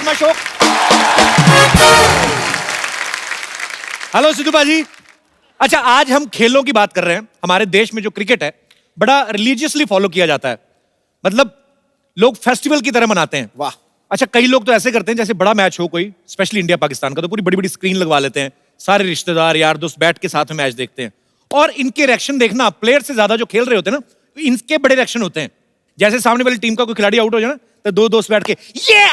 Ashok. Hello Sidhu बाजी। अच्छा, आज हम खेलों की बात कर रहे हैं। हमारे देश में जो क्रिकेट है बड़ा रिलीजियसली फॉलो किया जाता है, मतलब लोग फेस्टिवल की तरह मनाते हैं। वाह। अच्छा, कई लोग तो ऐसे करते हैं जैसे बड़ा मैच हो कोई, स्पेशली इंडिया पाकिस्तान का, तो पूरी बड़ी बड़ी स्क्रीन लगवा लेते हैं, सारे रिश्तेदार यार दोस्त बैठ के साथ में मैच देखते हैं। और इनके रिएक्शन देखना, प्लेयर से ज्यादा जो खेल रहे होते हैं ना, इनके बड़े रिएक्शन होते हैं। जैसे सामने वाली टीम का कोई खिलाड़ी आउट हो जाए ना, तो दो दोस्त बैठ के ये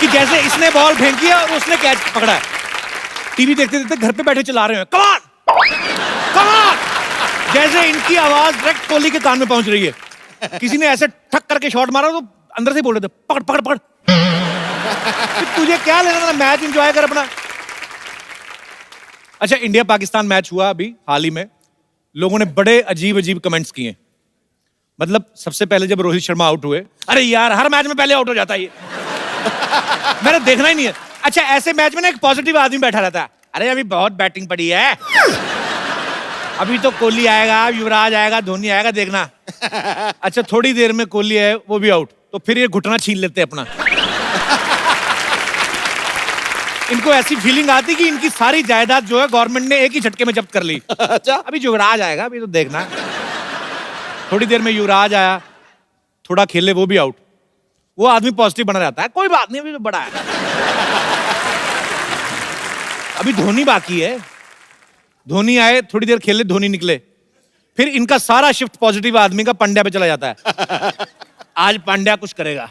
कि जैसे इसने बॉल फेंकी है और उसने कैच पकड़ा है। टीवी देखते देखते घर पे बैठे चला रहे हैं, कम ऑन कम ऑन, जैसे इनकी आवाज डायरेक्ट कोहली के कान में पहुंच रही है। किसी ने ऐसे ठक करके शॉट मारा तो अंदर से बोल रहे थे, पकड़ पकड़ पकड़। तुझे क्या लेना था, मैच एंजॉय कर अपना। अच्छा, इंडिया पाकिस्तान मैच हुआ अभी हाल ही में, लोगों ने बड़े अजीब अजीब कमेंट्स किए। मतलब सबसे पहले जब रोहित शर्मा आउट हुए, अरे यार हर मैच में पहले आउट हो जाता है ये। मैंने देखना ही नहीं है। अच्छा, ऐसे मैच में ना एक पॉजिटिव आदमी बैठा रहता है, अरे अभी बहुत बैटिंग पड़ी है, अभी तो कोहली आएगा, युवराज आएगा, धोनी आएगा, देखना। अच्छा, थोड़ी देर में कोहली है, वो भी आउट, तो फिर ये घुटना छीन लेते हैं अपना। इनको ऐसी फीलिंग आती कि इनकी सारी जायदाद जो है गवर्नमेंट ने एक ही झटके में जब्त कर ली। अच्छा, अभी युवराज आएगा, अभी तो देखना। थोड़ी देर में युवराज आया, थोड़ा खेले, वो भी आउट। वो आदमी पॉजिटिव बना रहता है, कोई बात नहीं, अभी तो बड़ा है, अभी धोनी बाकी है। धोनी आए, थोड़ी देर खेले, धोनी निकले, फिर इनका सारा शिफ्ट पॉजिटिव आदमी का पांड्या पे चला जाता है। आज पांड्या कुछ करेगा।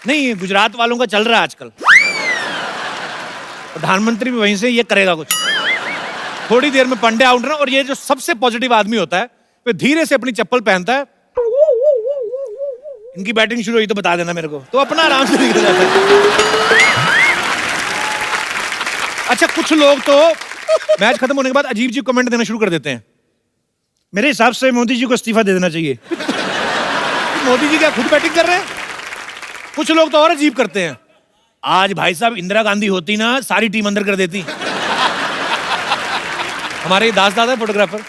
नहीं, गुजरात वालों का चल रहा है आजकल, प्रधानमंत्री भी वहीं से ये करेगा कुछ। थोड़ी देर में पांड्या आउट ना, और ये जो सबसे पॉजिटिव आदमी होता है वो धीरे से अपनी चप्पल पहनता है, इनकी बैटिंग शुरू हुई तो बता देना मेरे को, तो अपना आराम से निकल जाता है। अच्छा, कुछ लोग तो मैच खत्म होने के बाद अजीब अजीब कमेंट देना शुरू कर देते हैं। मेरे हिसाब से मोदी जी को इस्तीफा दे देना चाहिए। मोदी जी क्या खुद बैटिंग कर रहे हैं? कुछ लोग तो और अजीब करते हैं, आज भाई साहब इंदिरा गांधी होती ना, सारी टीम अंदर कर देती। हमारे दास दादा फोटोग्राफर,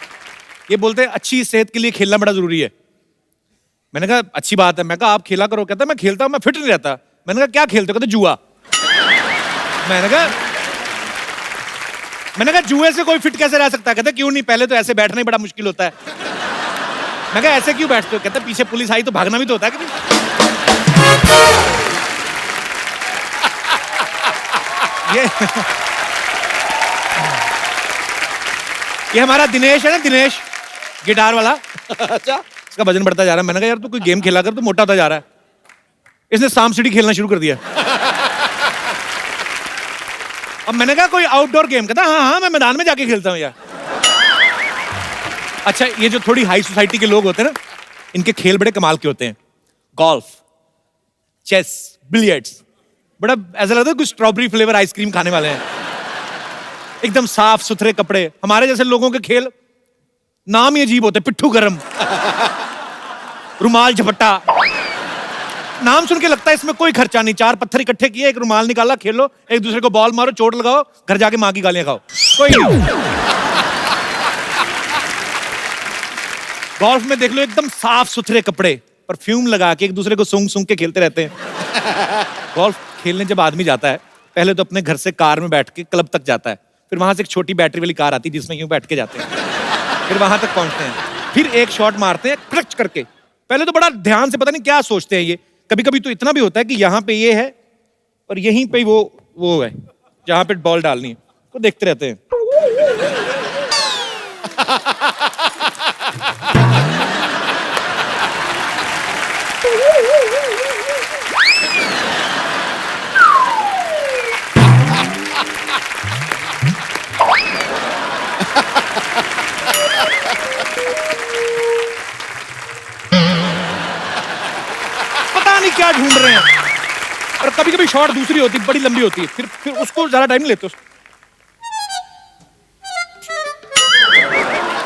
ये बोलते हैं अच्छी सेहत के लिए खेलना बड़ा जरूरी है। मैंने कहा अच्छी बात है। मैं कहा आप खेला करो। कहता मैं खेलता हूं, मैं फिट नहीं रहता। मैंने कहा क्या खेलते हो? कहते जुआ। मैंने कहा जुए से कोई फिट कैसे रह सकता है? कहते क्यों नहीं, पहले तो ऐसे बैठना ही बड़ा मुश्किल होता है। मैं कहा ऐसे क्यों बैठते हो? कहते पीछे पुलिस आई तो भागना भी तो होता है कि नहीं। ये हमारा दिनेश है ना, दिनेश गिटार वाला। अच्छा, इसका वजन बढ़ता जा रहा है। मैंने कहा यार तू कोई गेम खेला कर, तो मोटा होता जा रहा है। इसने सांप सीढ़ी खेलना शुरू कर दिया। अब मैंने कहा कोई आउटडोर गेम? कहता हाँ हाँ मैं मैदान में जाके खेलता हूँ यार। अच्छा, ये जो थोड़ी हाई सोसाइटी के लोग होते हैं ना, इनके खेल बड़े कमाल के होते हैं। गोल्फ, चेस, बिलियर्ड्स, बड़ा ऐसा लगता है कुछ स्ट्रॉबेरी फ्लेवर आइसक्रीम खाने वाले हैं। एकदम साफ सुथरे कपड़े। हमारे जैसे लोगों के खेल नाम ही अजीब होते, पिट्ठू गरम, रुमाल झपट्टा। नाम सुन के लगता है इसमें कोई खर्चा नहीं, चार पत्थर इकट्ठे किए, एक रुमाल निकाला, खेलो, एक दूसरे को बॉल मारो, चोट लगाओ, घर जाके मां की गालियां खाओ, कोई नहीं। गोल्फ में देख लो एकदम साफ सुथरे कपड़े, परफ्यूम लगा के एक दूसरे को सूंघ सूंघ के खेलते रहते हैं। गोल्फ खेलने जब आदमी जाता है, पहले तो अपने घर से कार में बैठ के क्लब तक जाता है, फिर वहां से एक छोटी बैटरी वाली कार आती है जिसमें यूं बैठ के जाते हैं, फिर वहां तक पहुंचते हैं, फिर एक शॉट मारते हैं क्रच करके। पहले तो बड़ा ध्यान से, पता नहीं क्या सोचते हैं ये। कभी कभी तो इतना भी होता है कि यहाँ पे ये है और यहीं पे वो है जहां पे बॉल डालनी है, तो देखते रहते हैं। पता नहीं क्या ढूंढ रहे हैं। और कभी कभी शॉट दूसरी होती, बड़ी लंबी होती है, फिर उसको ज्यादा टाइम नहीं लेते।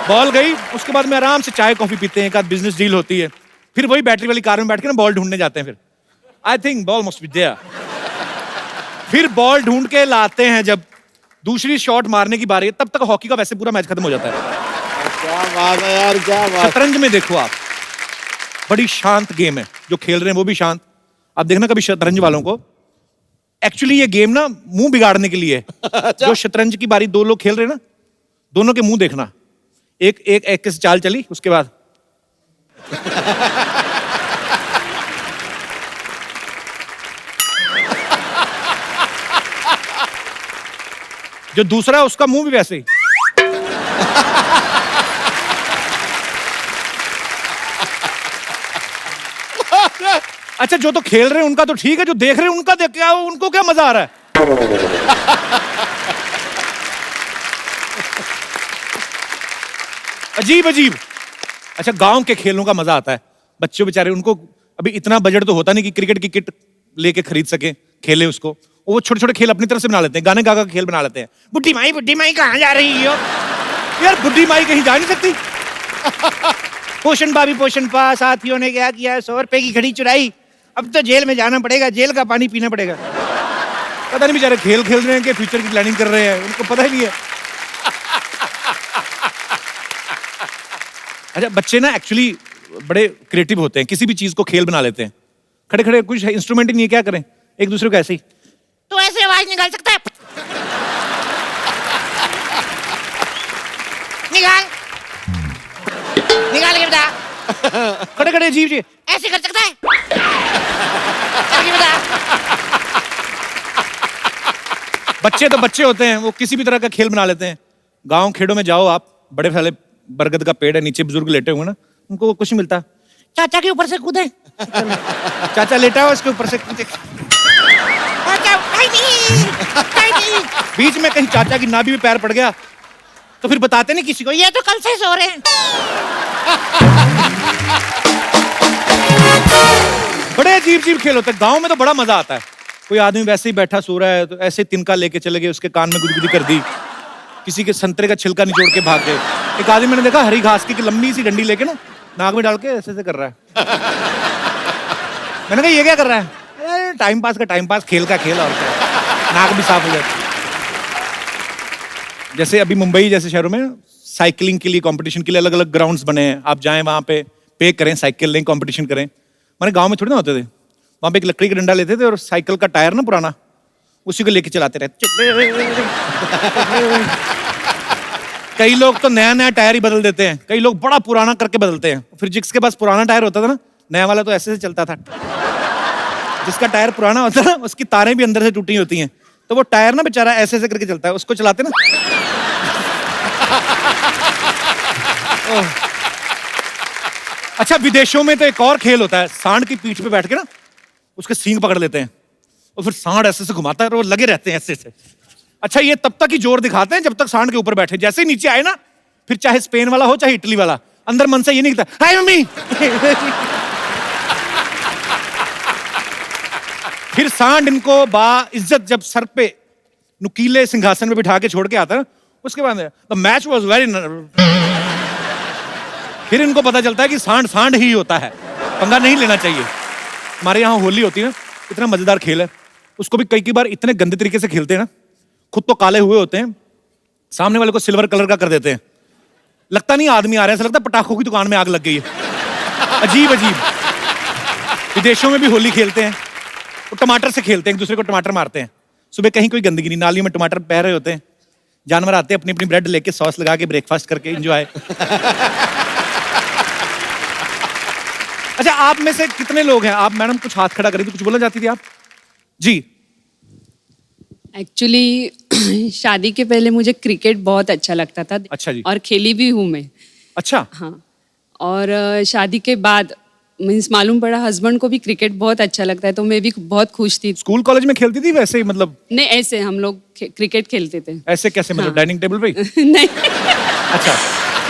बॉल गई, उसके बाद में आराम से चाय कॉफी पीते हैं, एक आध बिजनेस डील होती है, फिर वही बैटरी वाली कार में बैठ के ना बॉल ढूंढने जाते हैं। फिर I think ball must be there. फिर बॉल ढूंढ के लाते हैं, जब दूसरी शॉट मारने की बारी है, तब तक हॉकी का वैसे पूरा मैच खत्म हो जाता है। क्या बात है यार, क्या बात। शतरंज में देखो आप, बड़ी शांत गेम है, जो खेल रहे हैं वो भी शांत। आप देखना कभी शतरंज वालों को, एक्चुअली ये गेम ना मुंह बिगाड़ने के लिए है। जो शतरंज की बारी दो लोग खेल रहे हैं ना, दोनों के मुंह देखना, एक एक एक से चाल चली, उसके बाद जो दूसरा है उसका मुंह भी वैसे ही। अच्छा, जो तो खेल रहे हैं उनका तो ठीक है, जो देख रहे हैं उनका देख क्या, उनको क्या मजा आ रहा है? अजीब अजीब। अच्छा, गांव के खेलों का मजा आता है। बच्चों बेचारे, उनको अभी इतना बजट तो होता नहीं कि क्रिकेट की किट लेके खरीद सके, खेले उसको। वो छोटे छोटे खेल अपनी तरफ से बना लेते हैं, गाने गा गा के खेल बना लेते हैं। बुड्ढी माई कहाँ जा रही हो? यार बुड्ढी माई कहीं जा नहीं सकती। पोषण भाभी पोषण पा, साथियों ने क्या किया, 100 रुपए की घड़ी चुराई, अब तो जेल में जाना पड़ेगा, जेल का पानी पीना पड़ेगा। पता नहीं बेचारे खेल खेल रहे हैं कि फ्यूचर की प्लानिंग कर रहे हैं, उनको पता ही नहीं है। अच्छा, बच्चे ना एक्चुअली बड़े क्रिएटिव होते हैं, किसी भी चीज को खेल बना लेते हैं। खड़े खड़े कुछ इंस्ट्रूमेंट ही नहीं है, क्या करें, एक दूसरे को ऐसे ही, तो ऐसे आवाज निकाल सकता है, निकाल निकाल के बता। खड़े खड़े अजीब जी, ऐसे कर सकता है, करके बता। बच्चे तो बच्चे होते हैं, वो किसी भी तरह का खेल बना लेते हैं। गांव खेड़ों में जाओ आप, बड़े फैले बरगद का पेड़ है, नीचे बुजुर्ग लेटे हुए ना, उनको कुछ नहीं मिलता, चाचा के ऊपर से कूदे। चाचा लेटा हुआ, उसके ऊपर से कूदे। बीच में कहीं चाचा की नाभि में पैर पड़ गया तो फिर बताते नहीं किसी को, ये तो कल से सो रहे हैं। बड़े अजीब अजीब खेल होते हैं। गांव में तो बड़ा मजा आता है। कोई आदमी वैसे ही बैठा सो रहा है तो ऐसे तिनका लेके चले गए, उसके कान में गुदगुदी कर दी। किसी के संतरे का छिलका निचोड़ के भाग गए। एक आदमी मैंने देखा हरी घास की लंबी सी डंडी लेके ना नाक में डाल के ऐसे ऐसे कर रहा है। मैंने कहा ये क्या कर रहा है? टाइम पास का टाइम पास, खेल का खेल, और क्या, नाक भी साफ हो जाती। जैसे अभी मुंबई जैसे शहरों में साइकिलिंग के लिए कंपटीशन के लिए अलग अलग ग्राउंड्स बने हैं, आप जाएं वहां पे करें, साइकिल लें, कंपटीशन करें। हमारे गांव में थोड़ी ना होते थे, वहां पे एक लकड़ी का डंडा लेते थे और साइकिल का टायर ना पुराना, उसी को लेके चलाते रहते। कई लोग तो नया नया टायर ही बदल देते हैं, कई लोग बड़ा पुराना करके बदलते हैं। फिर जिसके पास पुराना टायर होता था ना, नया वाला तो ऐसे से चलता था। जिसका टायर पुराना होता है ना, उसकी तारें भी अंदर से टूटी होती हैं, तो वो टायर ना बेचारा ऐसे ऐसे करके चलता है, उसको चलाते ना। अच्छा, विदेशों में तो एक और खेल होता है, सांड की पीठ पे बैठ के ना उसके सींग पकड़ लेते हैं और फिर सांड ऐसे से घुमाता है और वो लगे रहते हैं ऐसे से। अच्छा, ये तब तक ही जोर दिखाते हैं जब तक सांड के ऊपर बैठे। जैसे ही नीचे आए ना, फिर चाहे स्पेन वाला हो चाहे इटली वाला, अंदर मन से ये नहीं कहता हाय मम्मी। फिर सांड इनको बा इज्जत जब सर पे नुकीले सिंहासन पे बिठा के छोड़ के आता है, उसके बाद द मैच वाज वेरी, फिर इनको पता चलता है कि सांड सांड ही होता है, पंगा नहीं लेना चाहिए। हमारे यहाँ होली होती है ना, इतना मजेदार खेल है, उसको भी कई बार इतने गंदे तरीके से खेलते हैं ना, खुद तो काले हुए होते हैं, सामने वाले को सिल्वर कलर का कर देते हैं, लगता नहीं आदमी आ रहा है, ऐसा लगता है पटाखों की दुकान में आग लग गई है। अजीब अजीब। विदेशों में भी होली खेलते हैं, वो टमाटर से खेलते हैं, एक दूसरे को टमाटर मारते हैं। सुबह कहीं कोई गंदगी नहीं, नालियों में टमाटर बह रहे होते हैं, जानवर आते हैं अपनी अपनी ब्रेड लेके सॉस लगा के ब्रेकफास्ट करके एंजॉय। अच्छा, आप में से कितने लोग हैं, आप मैडम कुछ हाथ खड़ा करें तो कुछ बोलना चाहती थी आप? जी। एक्चुअली शादी के पहले मुझे क्रिकेट बहुत अच्छा लगता था। अच्छा जी। और खेली भी हूँ मैं। अच्छा। हाँ। और शादी के बाद मीन्स मालूम पड़ा हस्बैंड को भी क्रिकेट बहुत अच्छा लगता है, तो मैं भी बहुत खुश थी। स्कूल कॉलेज में खेलती थी वैसे ही, मतलब? नहीं, ऐसे हम लोग क्रिकेट खेलते थे। ऐसे कैसे, मतलब डाइनिंग टेबल पे? नहीं। अच्छा।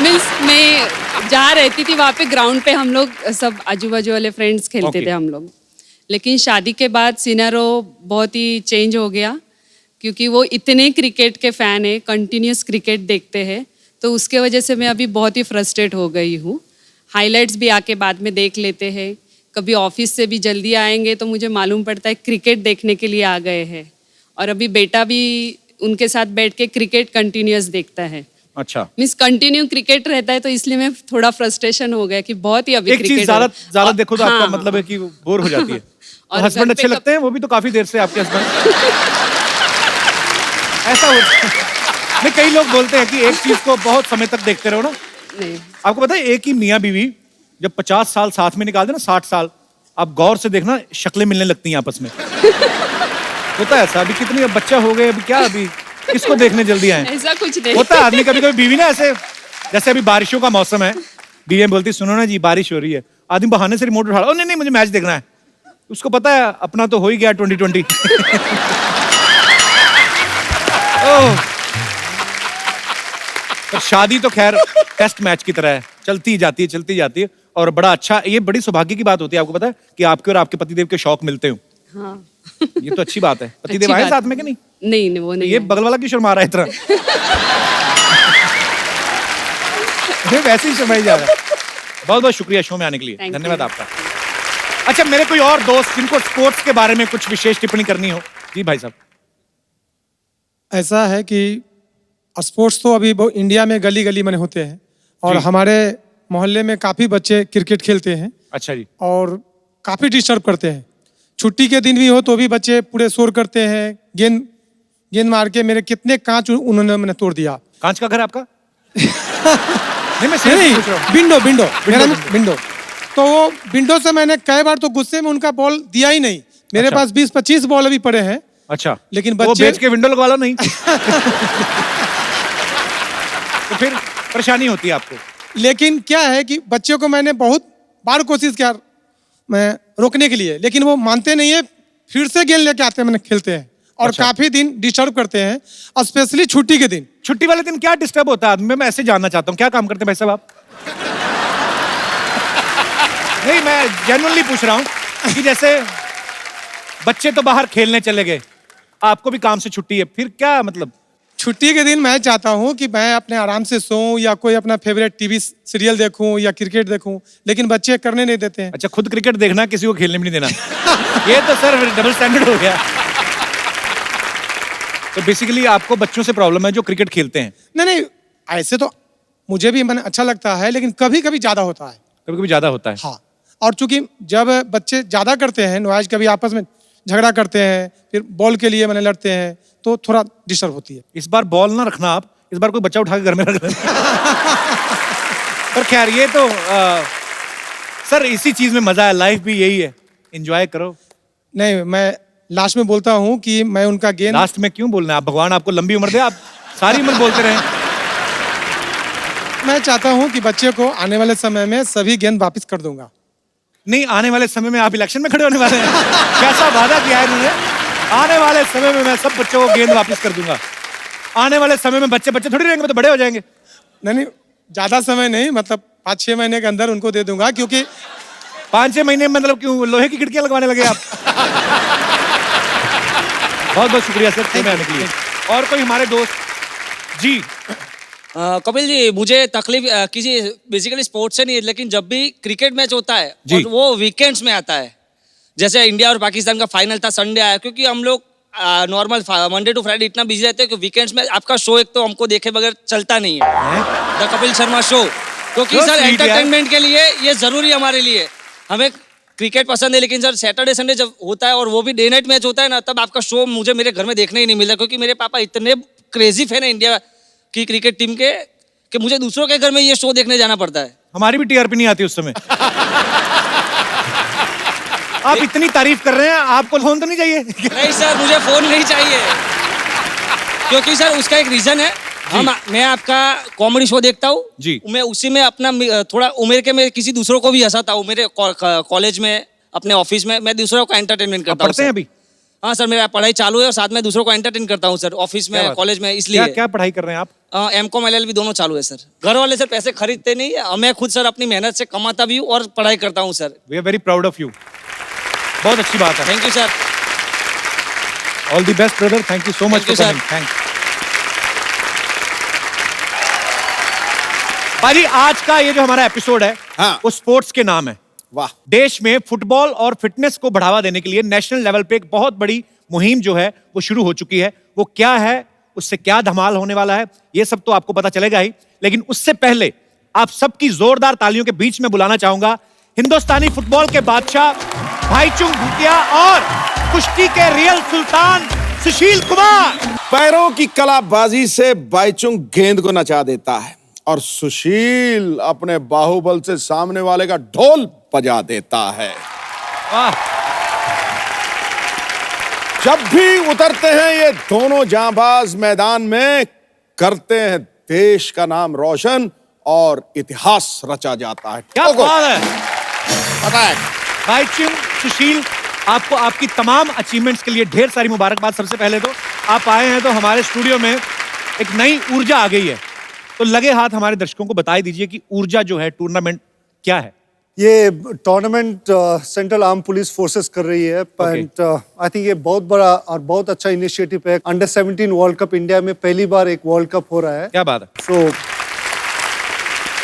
मीन्स मैं जहाँ रहती थी वहाँ पे ग्राउंड पे हम लोग सब आजू बाजू वाले फ्रेंड्स खेलते थे हम लोग। लेकिन शादी के बाद सिनेरियो बहुत ही चेंज हो गया, क्योंकि वो इतने क्रिकेट के फैन है, कंटिन्यूस क्रिकेट देखते हैं, तो उसके वजह से मैं अभी बहुत ही फ्रस्ट्रेट हो गई हूँ। हाइलाइट्स भी आके बाद में देख लेते हैं, कभी ऑफिस से भी जल्दी आएंगे तो मुझे मालूम पड़ता है क्रिकेट देखने के लिए आ गए हैं, और अभी बेटा भी उनके साथ बैठ के क्रिकेट कंटिन्यूस देखता है। अच्छा, मीन्स कंटिन्यू क्रिकेट रहता है, तो इसलिए मैं थोड़ा फ्रस्ट्रेशन हो गया कि बहुत ही अभी एक चीज क्रिकेट ज्यादा देखो तो आपका हाँ, मतलब है कि बोर हो जाती है। और तो हस्बैंड घर अच्छे पे लगते हैं, वो भी तो काफी देर से आपके हस्बैंड ऐसा होता है। नहीं, कई लोग बोलते हैं कि एक चीज को बहुत समय तक देखते रहो ना। नहीं, आपको पता है एक ही मियाँ बीवी जब 50 साल साथ में निकाल दे ना, 60 साल, आप गौर से देखना शक्लें मिलने लगती हैं आपस में। होता है ऐसा। अभी कितनी, अब बच्चा हो गए, अभी क्या, अभी किसको देखने जल्दी आए? ऐसा कुछ नहीं होता है आदमी कभी कभी बीवी ना ऐसे, जैसे अभी बारिशों का मौसम है, बीवी बोलती सुनो ना जी बारिश हो रही है, आदमी बहाने से रिमोट उठा, ओ नहीं नहीं मुझे मैच देखना है। उसको पता है अपना तो हो ही गया 2020। ओह, पर शादी तो खैर टेस्ट मैच की तरह है, चलती जाती है। और बड़ा अच्छा, ये बड़ी सौभाग्य की बात होती है, आपको पता है कि आपके और आपके पतिदेव के शौक मिलते हो। हाँ। ये तो अच्छी बात है। पतिदेव अच्छी आए बात साथ है। में कि नहीं? नहीं, वो नहीं ये है। बगल वाला क्यों शर्मा रहा है इतना? ये वैसे ही शर्माई जा रहा है। बहुत बहुत शुक्रिया शो में आने के लिए, Thank धन्यवाद you. आपका। अच्छा, मेरे कोई और दोस्त जिनको स्पोर्ट्स के बारे में कुछ विशेष टिप्पणी करनी हो? जी भाई साहब। ऐसा है कि स्पोर्ट्स तो अभी इंडिया में गली गली में होते हैं, और जी। हमारे मोहल्ले में काफ़ी बच्चे क्रिकेट खेलते हैं अच्छा जी। और काफ़ी डिस्टर्ब करते हैं। छुट्टी के दिन भी हो तो भी बच्चे पूरे शोर करते हैं, गेंद गेंद मार के मेरे कितने कांच उन्होंने मैंने तोड़ दिया। कांच का घर है आपका? नहीं, मैं नहीं सीरियसली पूछ रहा हूँ। विंडो मेरा विंडो। विंडो। तो वो विंडो से मैंने कई बार तो गुस्से में उनका बॉल दिया ही नहीं। मेरे अच्छा। पास 20-25 बॉल अभी पड़े हैं, अच्छा, लेकिन तो वो बच्चे बेच के विंडो लगवा लो नहीं। तो फिर परेशानी होती है आपको। लेकिन क्या है कि बच्चों को मैंने बहुत बार कोशिश किया मैं रोकने के लिए, लेकिन वो मानते नहीं है, फिर से गेंद लेके आते हैं, मैंने खेलते हैं और अच्छा। काफी दिन डिस्टर्ब करते हैं, स्पेशली छुट्टी के दिन। छुट्टी वाले दिन क्या डिस्टर्ब होता है आदमी? मैं ऐसे जानना चाहता हूँ, क्या काम करते हैं भाई साहब आप? नहीं, मैं जेन्युइनली पूछ रहा हूँ कि जैसे बच्चे तो बाहर खेलने चले गए, आपको भी काम से छुट्टी है, फिर क्या मतलब? छुट्टी के दिन मैं चाहता हूँ कि मैं अपने आराम से सोऊं या कोई अपना फेवरेट टीवी सीरियल देखूं या क्रिकेट देखूं, लेकिन बच्चे करने नहीं देते हैं। अच्छा, खुद क्रिकेट देखना, किसी को खेलने भी नहीं देना। ये तो सर डबल स्टैंडर्ड हो गया। तो बेसिकली आपको बच्चों से प्रॉब्लम है जो क्रिकेट खेलते हैं? नहीं, ऐसे तो मुझे भी मैंने अच्छा लगता है, लेकिन कभी कभी ज्यादा होता है। कभी कभी ज्यादा होता है। हाँ, और चूंकि जब बच्चे ज्यादा करते हैं नॉइज, कभी आपस में झगड़ा करते हैं, फिर बॉल के लिए मैंने लड़ते हैं, तो थोड़ा डिस्टर्ब होती है। इस बार बॉल ना रखना आप, इस बार कोई बच्चा उठा के घर में रख देना। पर खैर ये तो सर इसी चीज में मजा है, लाइफ भी यही है, एंजॉय करो। नहीं, मैं लास्ट में बोलता हूँ कि मैं उनका गेंद लास्ट में क्यों बोलना है? आप भगवान आपको लंबी उम्र दे, आप सारी उम्र बोलते रहे। मैं चाहता हूँ कि बच्चे को आने वाले समय में सभी गेंद वापस कर दूंगा। नहीं, आने वाले समय में आप इलेक्शन में खड़े होने वाले हैं? कैसा वादा किया है इन्होंने? आने वाले समय में मैं सब बच्चों को गेंद वापस कर दूंगा। आने वाले समय में बच्चे थोड़ी रहेंगे, तो बड़े हो जाएंगे। नहीं, ज्यादा समय नहीं, मतलब 5-6 महीने के अंदर उनको दे दूंगा, क्योंकि 5-6 महीने में मतलब क्यों लोहे की खिड़कियां लगवाने लगे आप? बहुत बहुत शुक्रिया सर शो में आने के लिए। और कोई हमारे दोस्त जी? कपिल जी, मुझे तकलीफ किसी बेसिकली स्पोर्ट्स से नहीं है, लेकिन जब भी क्रिकेट मैच होता है जी। और वो वीकेंड्स में आता है, जैसे इंडिया और पाकिस्तान का फाइनल था, संडे आया, क्योंकि हम लोग नॉर्मल मंडे टू फ्राइडे इतना बिजी रहते हैं कि वीकेंड्स में आपका शो एक तो हमको देखे बगैर चलता नहीं है, द कपिल शर्मा शो। क्योंकि So सर sweet एंटरटेनमेंट के लिए ये जरूरी है हमारे लिए। हमें क्रिकेट पसंद है, लेकिन सर सैटरडे संडे जब होता है और वो भी डे नाइट मैच होता है ना, तब आपका शो मुझे मेरे घर में देखने ही नहीं मिलता, क्योंकि मेरे पापा इतने क्रेजी फैन है इंडिया की क्रिकेट टीम के कि मुझे दूसरों के घर में ये शो देखने जाना पड़ता है। हमारी भी टीआरपी नहीं आती उस समय। आप इतनी तारीफ कर रहे हैं, आपको फोन तो नहीं चाहिए? नहीं सर, मुझे फोन नहीं चाहिए, क्योंकि सर उसका एक रीजन है। मैं आपका कॉमेडी शो देखता हूँ जी। मैं उसी में अपना थोड़ा उम्र के मैं किसी दूसरों को भी हंसाता हूँ। मेरे कॉलेज में, अपने ऑफिस में मैं दूसरों का एंटरटेनमेंट करता हूँ। पढ़ते हैं अभी? हाँ सर, मेरा पढ़ाई चालू है और साथ में दूसरों को एंटरटेन करता हूँ सर, ऑफिस क्या में, बात? कॉलेज में, क्या इसलिए। क्या पढ़ाई कर रहे हैं आप? M.Com LLB दोनों चालू है सर। घर वाले सर पैसे खरीदते नहीं है, मैं खुद सर अपनी मेहनत से कमाता भी हूँ और पढ़ाई करता हूँ sir. We are very proud of you. बहुत अच्छी बात है। Thank you sir. All the best brother, thank you so much Thank for you, sir. Coming. Thanks. भाजी, आज का ये जो हमारा एपिसोड है, हाँ। वो स्पोर्ट्स के नाम है। वाह। देश में फुटबॉल और फिटनेस को बढ़ावा देने के लिए नेशनल लेवल पे एक बहुत बड़ी मुहिम जो है वो शुरू हो चुकी है। वो क्या है उससे क्या धमाल होने वाला है, ये सब तो आपको पता चलेगा ही। लेकिन उससे पहले आप सबकी जोरदार तालियों के बीच में बुलाना चाहूंगा हिंदुस्तानी फुटबॉल के बादशाह भाईचुंग भूटिया और कुश्ती के रियल सुल्तान सुशील कुमार। पैरों की कलाबाजी से बाईचुंग गेंद को नचा देता है और सुशील अपने बाहुबल से सामने वाले का ढोल बजा देता है। वाह, जब भी उतरते हैं ये दोनों जांबाज मैदान में, करते हैं देश का नाम रोशन और इतिहास रचा जाता है। क्या बात है अटैक। भाईचुंग, सुशील, आपको आपकी तमाम अचीवमेंट्स के लिए ढेर सारी मुबारकबाद। सबसे पहले तो आप आए हैं तो हमारे स्टूडियो में एक नई ऊर्जा आ गई है, तो लगे हाथ हमारे दर्शकों को बता दीजिए कि ऊर्जा जो है टूर्नामेंट क्या है। ये tournament central arm police forces कर रही है, बट आई थिंक ये बहुत बड़ा और बहुत अच्छा इनिशिएटिव है। अंडर 17 वर्ल्ड कप इंडिया में पहली बार एक वर्ल्ड कप हो रहा है। क्या बात है। So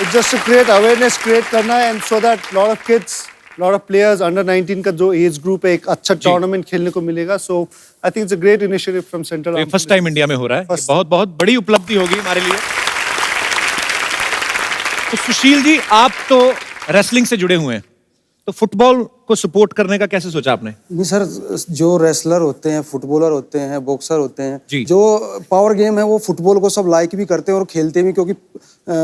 it's just to create awareness create करना है, and so that lot of kids, lot of players under 19 का जो एज ग्रुप है एक अच्छा टूर्नामेंट खेलने को मिलेगा। So I think it's a great initiative from central arm. First time India में हो रहा है, ये बहुत बहुत बड़ी उपलब्धि होगी हमारे लिए। तो सुशील जी, आप तो रेसलिंग से जुड़े हुए हैं, तो फुटबॉल को सपोर्ट करने का कैसे सोचा आपने? नहीं सर, जो रेसलर होते हैं, फुटबॉलर होते हैं, बॉक्सर होते जी। हैं, जो पावर गेम है वो फुटबॉल को सब लाइक भी करते हैं और खेलते भी, क्योंकि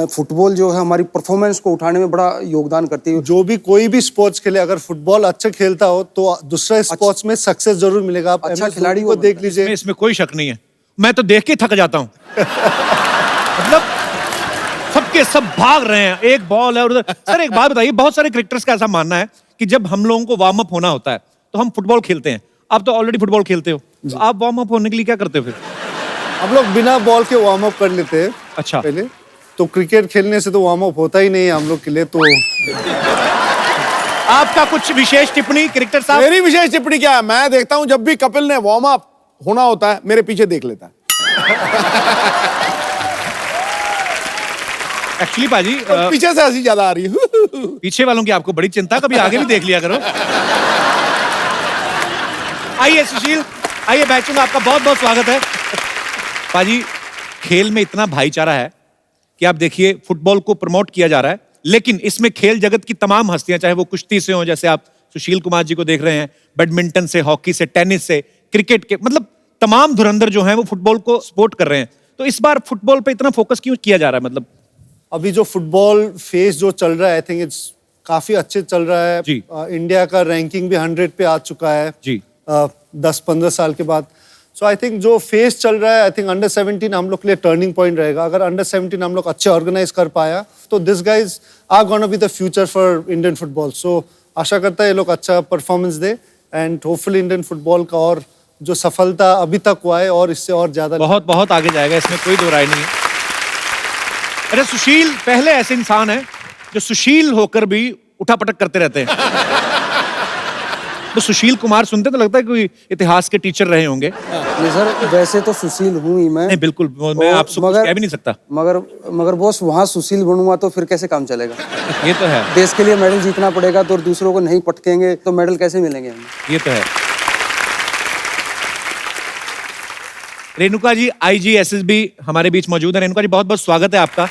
फुटबॉल जो है हमारी परफॉर्मेंस को उठाने में बड़ा योगदान करती है। जो भी कोई भी स्पोर्ट्स खेले, अगर फुटबॉल अच्छा खेलता हो तो दूसरे स्पोर्ट्स में सक्सेस जरूर मिलेगा। आप अच्छा MS खिलाड़ी धोनी को वो देख लीजिए। इसमें कोई शक नहीं है, मैं तो देख के थक जाता हूँ। मतलब सबके सब भाग रहे हैं, एक बॉल है और उधर। सर एक बात बताइए, बहुत सारे क्रिकेटर्स का ऐसा मानना है कि जब हम लोगों को वार्म अप होना होता है तो हम फुटबॉल खेलते हैं। आप तो ऑलरेडी फुटबॉल खेलते हो, तो आप वार्म अप होने के लिए क्या करते हो फिर? हम लोग बिना बॉल के वार्म अप कर लेते हैं। अच्छा। पहले तो क्रिकेट खेलने से तो वार्म अप होता ही नहीं है हम लोग के लिए। तो आपका कुछ विशेष टिप्पणी क्रिकेटर साहब? मेरी विशेष टिप्पणी क्या है, मैं देखता हूं जब भी कपिल ने वार्म अप होना होता है मेरे पीछे देख लेता है। एक्चुअली पाजी, पीछे से हंसी ज्यादा आ रही है। पीछे वालों की आपको बड़ी चिंता, कभी आगे भी देख लिया करो। आइए सुशील, आइए भाईचुंग, आपका बहुत बहुत स्वागत है। पाजी, खेल में इतना भाईचारा है कि आप देखिए फुटबॉल को प्रमोट किया जा रहा है, लेकिन इसमें खेल जगत की तमाम हस्तियां, चाहे वो कुश्ती से हो, जैसे आप सुशील कुमार जी को देख रहे हैं, बैडमिंटन से, हॉकी से, टेनिस से, क्रिकेट के, मतलब तमाम धुरंधर जो हैं वो फुटबॉल को सपोर्ट कर रहे हैं। तो इस बार फुटबॉल पे इतना फोकस क्यों किया जा रहा है? मतलब अभी जो फुटबॉल फेज जो चल रहा है, आई थिंक इट्स काफी अच्छे चल रहा है। जी। इंडिया का रैंकिंग भी 100 पे आ चुका है जी। 10-15 साल के बाद। सो आई थिंक जो फेज चल रहा है, आई थिंक अंडर 17 हम लोग के लिए टर्निंग पॉइंट रहेगा। अगर अंडर 17 हम लोग अच्छे ऑर्गेनाइज कर पाया तो this guys are gonna be the future for Indian football. So आशा करता है ये लोग अच्छा परफॉर्मेंस दे, एंड होपफुली इंडियन फुटबॉल का और जो सफलता अभी तक हुआ है और इससे और ज्यादा बहुत बहुत आगे जाएगा, इसमें कोई दो राय नहीं है। अरे सुशील पहले ऐसे इंसान है जो सुशील होकर भी उठापटक करते रहते हैं। तो सुशील कुमार सुनते तो लगता है कोई इतिहास के टीचर रहे होंगे। नहीं सर, वैसे तो सुशील हूँ ही मैं। नहीं बिल्कुल, मैं और आपसे कुछ कह भी नहीं सकता। मगर बॉस, वहाँ सुशील बनूंगा तो फिर कैसे काम चलेगा? ये तो है, देश के लिए मेडल जीतना पड़ेगा, तो दूसरों को नहीं पटकेंगे तो मेडल कैसे मिलेंगे हमें? ये तो है। रेणुका जी, IGSSB हमारे बीच मौजूद है। रेणुका जी, बहुत बहुत स्वागत है आपका।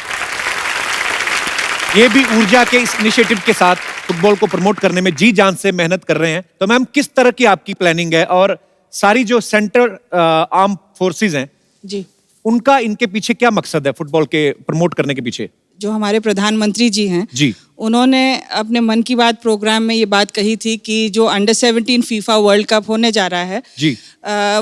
ये भी ऊर्जा के इस इनिशिएटिव के साथ फुटबॉल को प्रमोट करने में जी जान से मेहनत कर रहे हैं। तो मैम, किस तरह की आपकी प्लानिंग है, और सारी जो सेंट्रल आर्म फोर्सेस हैं जी, उनका इनके पीछे क्या मकसद है, फुटबॉल के प्रमोट करने के पीछे? जो हमारे प्रधानमंत्री जी हैं जी, उन्होंने अपने मन की बात प्रोग्राम में ये बात कही थी कि जो अंडर 17 फीफा वर्ल्ड कप होने जा रहा है जी,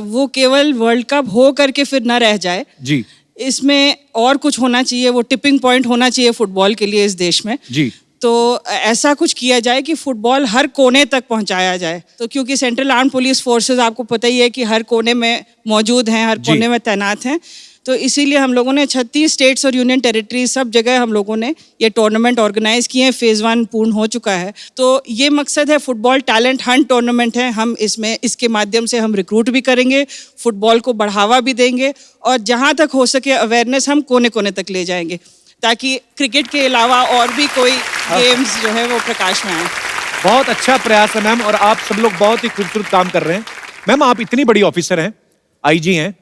वो केवल वर्ल्ड कप हो करके फिर न रह जाए। जी, इसमें और कुछ होना चाहिए, वो टिपिंग पॉइंट होना चाहिए फुटबॉल के लिए इस देश में। जी। तो ऐसा कुछ किया जाए कि फुटबॉल हर कोने तक पहुंचाया जाए। तो क्योंकि सेंट्रल आर्म पुलिस फोर्सेस आपको पता ही है कि हर कोने में मौजूद हैं, हर जी। कोने में तैनात हैं। तो इसीलिए हम लोगों ने 36 स्टेट्स और यूनियन टेरिटरीज सब जगह हम लोगों ने ये टूर्नामेंट ऑर्गेनाइज किए हैं। फेज़ 1 पूर्ण हो चुका है। तो ये मकसद है, फुटबॉल टैलेंट हंट टूर्नामेंट है। हम इसके माध्यम से हम रिक्रूट भी करेंगे, फुटबॉल को बढ़ावा भी देंगे, और जहाँ तक हो सके अवेयरनेस हम कोने कोने तक ले जाएंगे, ताकि क्रिकेट के अलावा और भी कोई गेम्स जो है वो प्रकाश में आए। बहुत अच्छा प्रयास है मैम, और आप सब लोग बहुत ही खूबसूरत काम कर रहे हैं। मैम, आप इतनी बड़ी ऑफिसर हैं, IG हैं,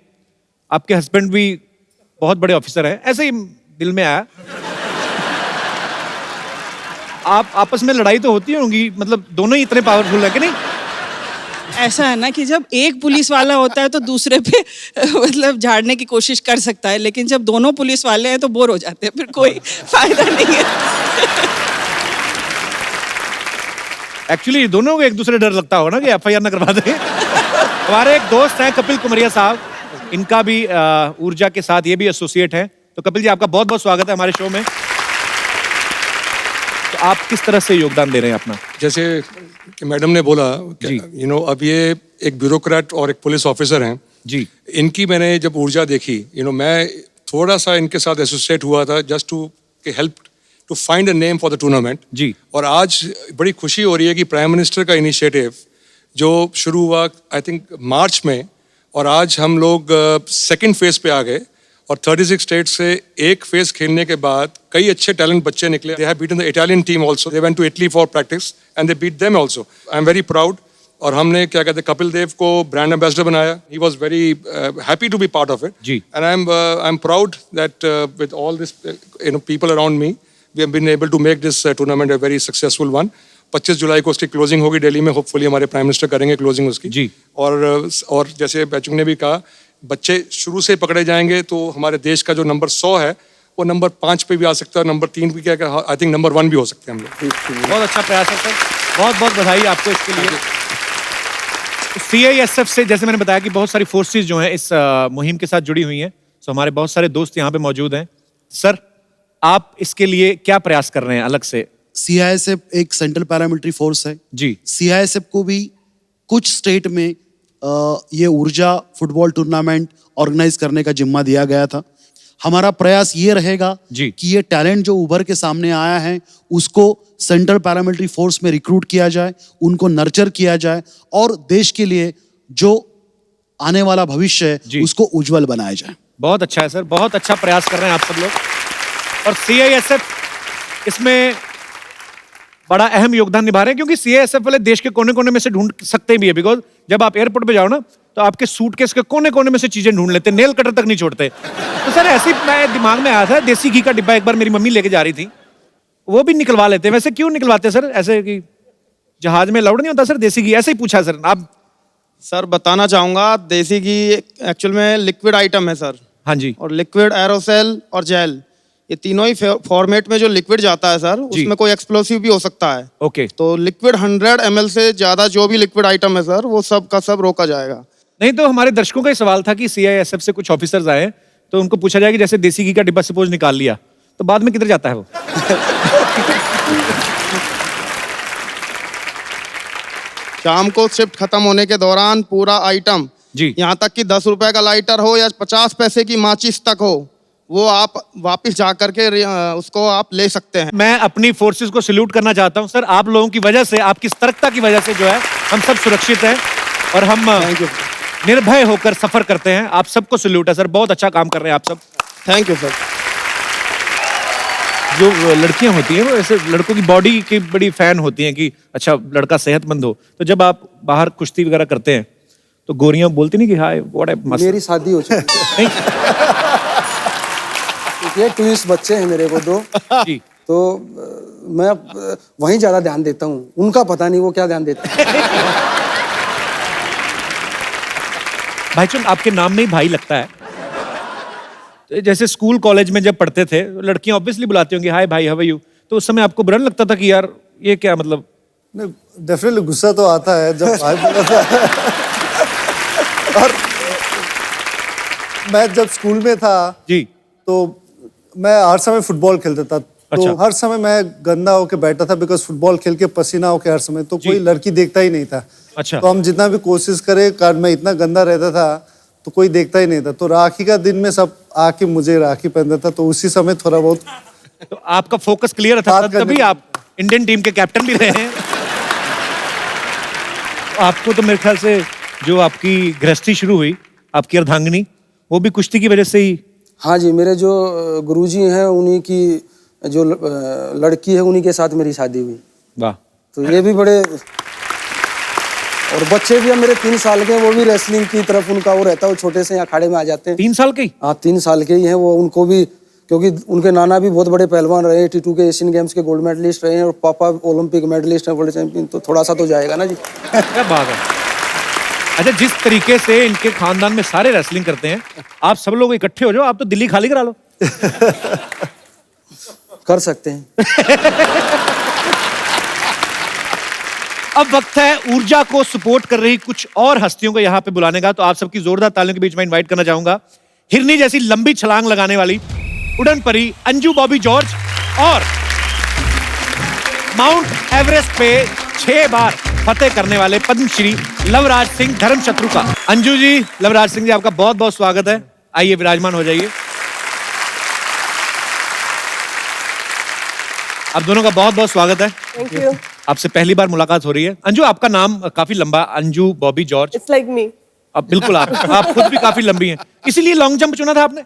आपके हस्बैंड भी बहुत बड़े ऑफिसर हैं, ऐसे ही दिल में आया। आप आपस में लड़ाई तो होती होंगी, मतलब दोनों ही इतने पावरफुल है कि नहीं? ऐसा है ना कि जब एक पुलिस वाला होता है तो दूसरे पे मतलब झाड़ने की कोशिश कर सकता है, लेकिन जब दोनों पुलिस वाले हैं तो बोर हो जाते हैं, फिर कोई फायदा नहीं है। एक्चुअली दोनों को एक दूसरे डर लगता होगा ना कि एफआईआर ना करवा दें। हमारे एक दोस्त हैं कपिल कुमरिया साहब, इनका भी ऊर्जा के साथ ये भी एसोसिएट हैं। तो कपिल जी, आपका बहुत बहुत स्वागत है हमारे शो में। तो आप किस तरह से योगदान दे रहे हैं अपना? जैसे कि मैडम ने बोला, अब ये एक ब्यूरोक्रेट और एक पुलिस ऑफिसर हैं जी। इनकी मैंने जब ऊर्जा देखी, मैं थोड़ा सा इनके साथ एसोसिएट हुआ था just to help to find a name for the tournament जी। और आज बड़ी खुशी हो रही है कि प्राइम मिनिस्टर का इनिशिएटिव जो शुरू हुआ आई थिंक मार्च में, और आज हम लोग सेकंड फेज पे आ गए और 36 स्टेट से एक फेज खेलने के बाद कई अच्छे टैलेंट बच्चे निकले। They have beaten the Italian team also, they went to Italy for practice and they beat them also. I am very proud. और हमने क्या कहते हैं कपिल देव को ब्रांड एम्बेसडर बनाया। He was very happy to be part of it जी। And I am proud that with all this people around me we have been able to make this tournament a very successful one. 25 जुलाई को उसकी closing होगी दिल्ली में, hopefully हमारे prime minister करेंगे closing उसकी जी। और जैसे बैचुंग ने भी कहा, बच्चे शुरू से पकड़े जाएंगे तो हमारे देश का जो नंबर 100 है वो नंबर 5 पे भी आ सकता है, नंबर 3 भी, क्या आई थिंक नंबर 1 भी हो सकते हैं हम लोग। बहुत अच्छा प्रयास है सर, बहुत बहुत बधाई आपको इसके लिए। सीआईएसएफ से जैसे मैंने बताया कि बहुत सारी फोर्सेस जो हैं इस मुहिम के साथ जुड़ी हुई हैं, तो हमारे बहुत सारे दोस्त यहाँ पे मौजूद हैं। सर, आप इसके लिए क्या प्रयास कर रहे हैं अलग से? सीआईएसएफ एक सेंट्रल पैरामिलिट्री फोर्स है जी। सीआईएसएफ को भी कुछ स्टेट में ये ऊर्जा फुटबॉल टूर्नामेंट ऑर्गेनाइज करने का जिम्मा दिया गया था। हमारा प्रयास ये रहेगा जी। कि ये टैलेंट जो उभर के सामने आया है उसको सेंट्रल पैरामिलिट्री फोर्स में रिक्रूट किया जाए, उनको नर्चर किया जाए और देश के लिए जो आने वाला भविष्य है उसको उज्जवल बनाया जाए। बहुत अच्छा है सर, बहुत अच्छा प्रयास कर रहे हैं आप सब लोग। और सीआईएसएफ इसमें बड़ा अहम योगदान निभा रहे हैं, क्योंकि सीआईएसएफ वाले देश के कोने कोने में से ढूंढ सकते भी है। बिकॉज जब आप एयरपोर्ट पे जाओ ना, तो आपके सूटकेस के कोने कोने में से चीजें ढूंढ लेते, नेल कटर तक नहीं छोड़ते। तो सर ऐसी मैं दिमाग में आया था, देसी घी का डिब्बा एक बार मेरी मम्मी लेके जा रही थी, वो भी निकलवा लेते। वैसे क्यों निकलवाते सर? ऐसे कि जहाज में अलाउड नहीं होता सर देसी घी? ऐसे ही पूछा सर आप। सर बताना चाहूंगा, देसी घी एक्चुअल में लिक्विड आइटम है सर। हाँ जी। और लिक्विड, एरोसेल और जेल, ये तीनों ही फॉर्मेट में जो लिक्विड जाता है सर, उसमें कोई एक्सप्लोसिव भी हो सकता है। ओके। तो लिक्विड 100 ml से ज्यादा जो भी लिक्विड आइटम है सर, वो सब का सब रोका जाएगा। नहीं, तो हमारे दर्शकों का ही सवाल था कि सीआईएसएफ से कुछ ऑफिसर्स आए तो उनको पूछा जाए कि जैसे देसी घी का डिब्बा सपोज निकाल लिया तो बाद में किधर जाता है वो? शाम को शिफ्ट खत्म होने के दौरान पूरा आइटम जी, यहाँ तक कि 10 रुपए का लाइटर हो या 50 पैसे की माचिस तक हो, वो आप वापस जा करके उसको आप ले सकते हैं। मैं अपनी फोर्सेस को सैल्यूट करना चाहता हूं सर। आप लोगों की वजह से, आपकी सतर्कता की वजह से जो है हम सब सुरक्षित हैं और हम निर्भय होकर सफर करते हैं। आप सबको सैल्यूट है सर, बहुत अच्छा काम कर रहे हैं आप सब। Thank you sir. जो लड़कियां होती हैं वो ऐसे लड़कों की बॉडी की बड़ी फैन होती हैं कि अच्छा लड़का सेहतमंद हो, तो जब आप बाहर कुश्ती वगैरह करते हैं तो गोरियां बोलती नहीं कि हाय व्हाट मस्त? मेरी शादी हो चुकी है, ट्विंस बच्चे हैं मेरे को 2 जी। तो मैं वहीं ज्यादा ध्यान देता हूँ, उनका पता नहीं वो क्या ध्यान देते हैं। भाईचंद, आपके नाम में ही भाई लगता है। तो जैसे स्कूल कॉलेज में जब पढ़ते थे, लड़कियां ऑब्वियसली बुलाती होंगी हाय भाई, हाउ आर यू, तो उस समय आपको बुरा लगता था कि यार ये क्या मतलब? डेफिनेटली गुस्सा तो आता है जब भाई बोला था। और मैं जब स्कूल में था जी, तो मैं हर समय फुटबॉल खेलता था। अच्छा। तो हर समय मैं गंदा होके बैठा था, बिकॉज फुटबॉल खेल के पसीना होके हर समय, तो कोई लड़की देखता ही नहीं था। अच्छा। तो हम जितना भी कोशिश करें, कारण मैं इतना गंदा रहता था तो कोई देखता ही नहीं था। तो राखी का दिन में सब आके मुझे राखी पहनता था, तो उसी समय थोड़ा बहुत तो आपका फोकस क्लियर था, तभी आप इंडियन टीम के कैप्टन भी रहे हैं। आपको तो मेरे ख्याल से जो आपकी गृहस्थी शुरू हुई, आपकी अर्धांगिनी, वो भी कुश्ती की वजह से ही? हाँ जी, मेरे जो गुरुजी हैं उन्हीं की जो लड़की है उन्हीं के साथ मेरी शादी हुई। वाह। तो ये भी बड़े और बच्चे भी हैं मेरे 3 साल के हैं, वो भी रेसलिंग की तरफ उनका वो रहता है, वो छोटे से अखाड़े में आ जाते हैं। 3 साल के ही? हाँ 3 साल के ही हैं वो, उनको भी क्योंकि उनके नाना भी बहुत बड़े पहलवान रहे, 82 के एशियन गेम्स के गोल्ड मेडलिस्ट रहे हैं और पापा ओलंपिक मेडलिस्ट हैं, वर्ल्ड चैंपियन, तो थोड़ा सा तो जाएगा ना जी। क्या बात है। अच्छा, जिस तरीके से इनके खानदान में सारे रेसलिंग करते हैं, आप सब लोग इकट्ठे हो जाओ, आप तो दिल्ली खाली करा लो। कर सकते हैं। अब वक्त है ऊर्जा को सपोर्ट कर रही कुछ और हस्तियों को यहाँ पे बुलाने का, तो आप सबकी जोरदार तालियों के बीच में इनवाइट करना चाहूंगा हिरनी जैसी लंबी छलांग लगाने वाली उड़न परी अंजू बॉबी जॉर्ज और माउंट एवरेस्ट पे 6 बार फतेह करने वाले पद्मश्री लवराज सिंह धर्मशत्रु का। अंजू जी, लवराज सिंह जी, आपका बहुत बहुत स्वागत है। आइए विराजमान हो जाइए। आप दोनों का बहुत बहुत स्वागत है। Thank you. आपसे पहली बार मुलाकात हो रही है। अंजू, आपका नाम काफी लंबा, Anju Bobby George. It's like me. अब बिल्कुल आप खुद भी काफी लंबी हैं, इसीलिए लॉन्ग जंप चुना था आपने?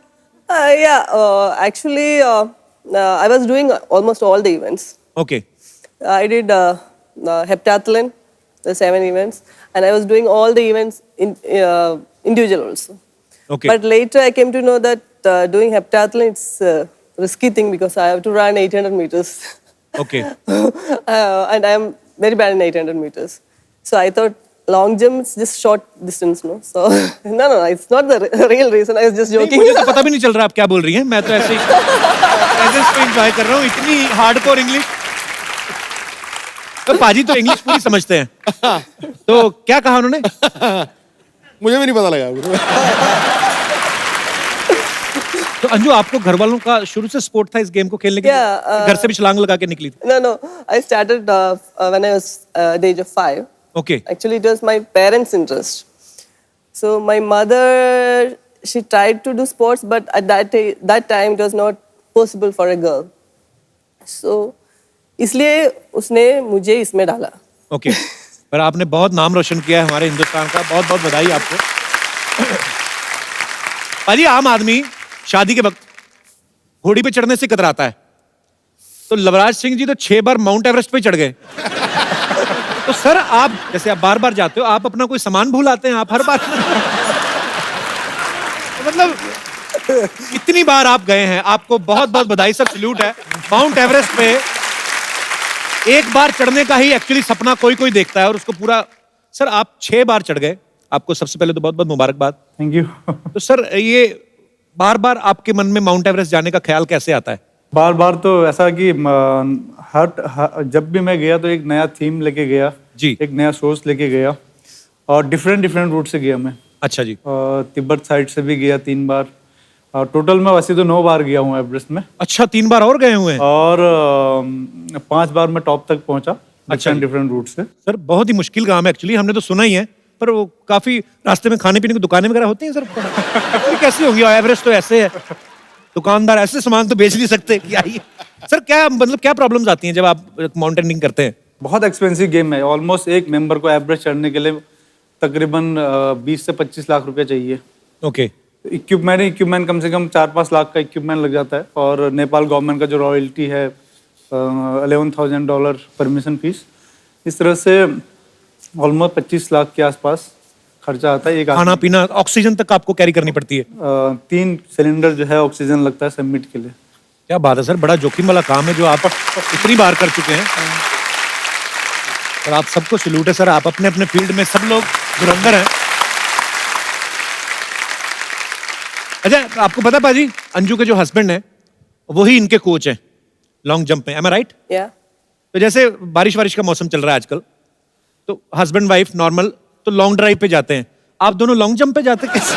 Actually, I was doing almost all the events. Okay. I did heptathlon, the 7 events, and I was doing all the events in individual also. Okay. But later I came to know that doing heptathlon it's a risky thing because I have to run 800 meters. Okay. And I am very bad in 800 meters. So I thought long jump is just short distance, no? So no, it's not the real reason. I was just joking. मुझे तो पता भी नहीं चल रहा आप क्या बोल रही हैं, मैं तो ऐसे ही एंजॉय कर रहा हूँ, इतनी हार्डकोर इंग्लिश। तो पाजी तो इंग्लिश पूरी समझते हैं। तो क्या कहा उन्होंने? मुझे भी नहीं पता लगा। तो अंजू, आपको घर वालों का शुरू से सपोर्ट था इस गेम को खेलने के लिए? घर से भी छलांग लगा के निकली थी? No. I started when I was the age of 5. Okay. Actually, it was my parents' interest. So my mother, she tried to do sports, but at that time it was not possible for a girl. So इसलिए उसने मुझे इसमें डाला। Okay. पर आपने बहुत नाम रोशन किया है हमारे हिंदुस्तान का, बहुत बहुत बधाई आपको। पाजी, आम आदमी शादी के वक्त घोड़ी पे चढ़ने से कतराता है, तो लवराज सिंह जी तो 6 बार माउंट एवरेस्ट पे चढ़ गए। तो सर, आप जैसे आप बार बार जाते हो, आप अपना कोई सामान भूल आते हैं? आप हर बार मतलब इतनी बार आप गए हैं, आपको बहुत बहुत बधाई सर, सल्यूट है। माउंट एवरेस्ट पे एक बार चढ़ने का ही एक्चुअली सपना कोई कोई देखता है और उसको पूरा। सर, आप 6 बार चढ़ गए, आपको सबसे पहले तो बहुत बहुत मुबारकबाद। Thank you. तो सर, ये बार बार आपके मन में माउंट एवरेस्ट जाने का ख्याल कैसे आता है? बार बार तो ऐसा कि जब भी मैं गया तो एक नया थीम लेके गया जी, एक नया सोर्स लेके गया और डिफरेंट रूट से गया मैं। अच्छा जी। तिब्बत साइड से भी गया 3 बार और टोटल मैं वैसे तो 9 बार गया हूँ एवरेस्ट में। अच्छा, 3 बार और गए हुए हैं? और 5 बार मैं टॉप तक पहुंचा। अच्छा, डिफरेंट रूट से। सर, बहुत ही मुश्किल काम है एक्चुअली, हमने तो सुना ही है, पर वो काफी रास्ते में खाने पीने की दुकानें वगैरह होती हैं सर? कैसी होंगी? एवरेस्ट तो ऐसे है, दुकानदार ऐसे सामान तो बेच नहीं सकते। क्या सर, क्या मतलब क्या प्रॉब्लम्स आती हैं जब आप माउंटेनिंग करते हैं? बहुत एक्सपेंसिव गेम है। ऑलमोस्ट एक मेंबर को एवरेस्ट चढ़ने के लिए तकरीबन 20 से 25 लाख रुपया चाहिए। ओके। इक्विपमेंट कम से कम 4-5 लाख का इक्विपमेंट लग जाता है और नेपाल गवर्नमेंट का जो रॉयल्टी है $11,000 परमिशन फीस, इस तरह से ऑलमोस्ट 25 लाख के आसपास खर्चा आता है। एक खाना पीना, ऑक्सीजन तक आपको कैरी करनी पड़ती है? 3 सिलेंडर जो है ऑक्सीजन लगता है सबमिट के लिए। क्या बात है सर, बड़ा जोखिम वाला काम है जो आप इतनी बार कर चुके हैं। और आप सबको सैल्यूट है सर, आप अपने अपने फील्ड में सब लोग धुरंधर हैं। अच्छा, आपको पता पाजी, अंजू के जो हस्बैंड हैं वही इनके कोच हैं लॉन्ग जंप में, एम आई राइट? तो जैसे बारिश का मौसम चल रहा है आजकल, तो हस्बैंड वाइफ नॉर्मल तो लॉन्ग ड्राइव पे जाते हैं, आप दोनों लॉन्ग जंप पे जाते कैसे?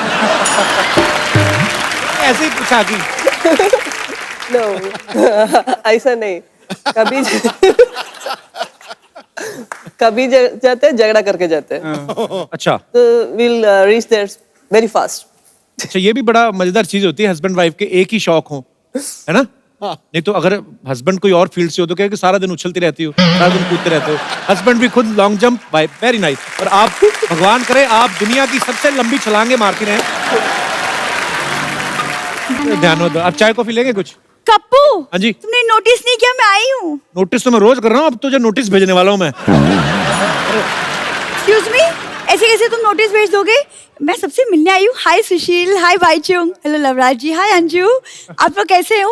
ऐसे ही पूछा कि No, ऐसा नहीं। कभी जाते हैं, झगड़ा करके जाते हैं। अच्छा। तो we'll reach there very fast. अच्छा, ये भी बड़ा मजेदार चीज होती है, हस्बैंड वाइफ के एक ही शौक हो, है ना? नहीं तो अगर हस्बैंड कोई और फील्ड से हो तो क्या कि सारा दिन उछलती रहती हो, सारा दिन कूदते रहते हो। हस्बैंड भी खुद long jump, wife very nice. और आप, भगवान करे आप दुनिया की सबसे लंबी छलांगे मारती रहें। ध्यान दो। आप चाय कॉफी लेंगे कुछ? कप्पू, हाँ जी। तुमने नोटिस नहीं किया मैं आई हूँ? नोटिस तो मैं रोज कर रहा हूँ, अब तो जो नोटिस भेजने वाला हूँ मैं। एक्सक्यूज मी, ऐसे कैसे तुम नोटिस भेज दोगे? मैं सबसे मिलने आई हूँ। हाय सुशील, हाय बाईचुंग, हेलो लवराज जी, हाय अंजू, आप लोग कैसे हो?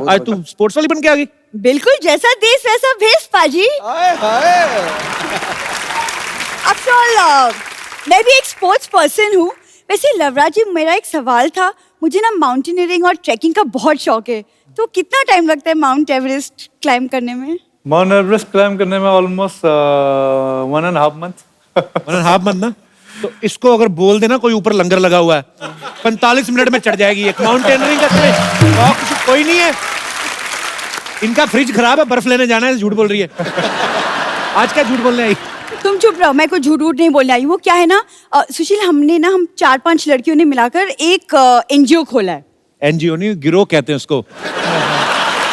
आज तू स्पोर्ट्स वाली बन के आ गई? बिल्कुल, जैसा देश वैसा भेष पाजी। आफ्टर ऑल मैं भी एक स्पोर्ट्स पर्सन हूँ। वैसे लवराज जी, मेरा एक सवाल था। मुझे ना माउंटेनियरिंग और ट्रैकिंग का बहुत शौक है, तो कितना टाइम लगता है माउंट एवरेस्ट क्लाइम करने में? माउंट एवरेस्ट क्लाइम करने में ऑलमोस्ट 1.5 मंथ। 1.5 मंथ ना? तो इसको अगर बोल देना कोई ऊपर लंगर लगा हुआ है, 45 मिनट में चढ़ जाएगी। एक माउंटेनियरिंग का शौक कोई नहीं है। इनका फ्रिज खराब है, बर्फ लेने जाना है, झूठ बोल रही है। आज क्या झूठ बोलने आई? तुम चुप रहो, मैं कोई झूठ नहीं बोलने आई। वो क्या है ना सुशील, हम 4-5 लड़कियों ने मिलाकर एक एनजीओ खोला है। एनजीओ नहीं, गिरोह कहते हैं उसको।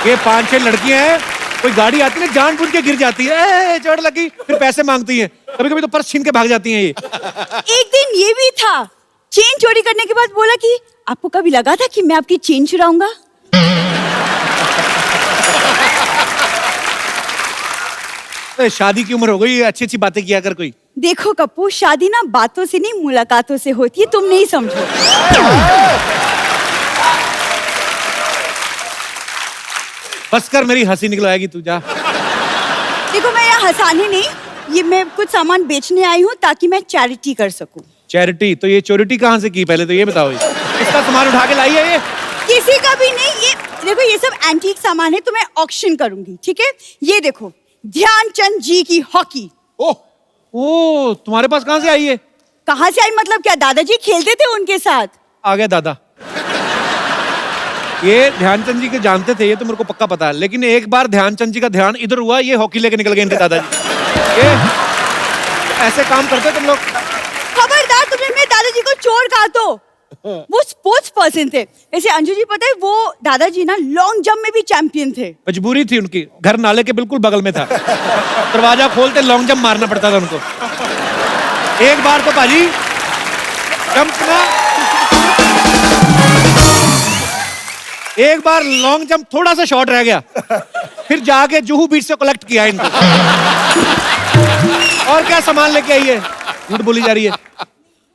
ये 5-6 लड़कियां हैं, कोई गाड़ी आती है जानबूझ के गिर जाती है, चोट लगी, फिर पैसे मांगती हैं, कभी कभी तो पर्स छीन के भाग जाती हैं ये। एक दिन ये भी था, चेन चोरी करने के बाद बोला कि आपको कभी लगा था कि मैं आपकी चेन चुराऊंगा? तो शादी की उम्र हो गई, अच्छी अच्छी बातें किया कर कोई। देखो कप्पू, शादी ना बातों से नहीं मुलाकातों से होती है, तुम नहीं समझो। बस कर, मेरी हंसी निकलवाएगी तू, जा। देखो मैं यहाँ हंसाने नहीं, ये मैं कुछ सामान बेचने आई हूँ ताकि मैं चैरिटी कर सकूँ। चैरिटी? तो ये चोरिटी कहाँ से की, पहले तो ये बताओ। इसका सामान उठा के लाई है ये? किसी का भी नहीं। ये देखो, ये सब एंटीक सामान है, तो मैं ऑक्शन करूंगी, ठीक है? ये देखो, ध्यानचंद जी की हॉकी। ओह, तुम्हारे पास कहाँ से आई है? कहाँ से आई मतलब क्या? दादाजी खेलते थे उनके साथ। आ गया दादा। ये ध्यानचंद जी के जानते थे, ये तो मेरे को पक्का पता है, लेकिन एक बार ध्यानचंद जी का ध्यान इधर हुआ, ये हॉकी लेके निकल गए इनके दादाजी। ये ऐसे काम करते तुम लोग? खबरदार, तुमने मेरे दादाजी को चोर कहा तो। वो स्पोर्ट्स पर्सन थे। वैसे अंजू जी, पता है वो दादाजी ना लॉन्ग जंप में भी चैंपियन थे। मजबूरी थी उनकी, घर नाले के बिल्कुल बगल में था, दरवाजा खोलते लॉन्ग जंप मारना पड़ता था उनको। एक बार तो पाजी जंप ना, एक बार लॉन्ग जंप थोड़ा सा शॉर्ट रह गया, फिर जाके जुहू बीच से कलेक्ट किया इनको। और क्या सामान लेके आई है? झूठ बोली जा रही है।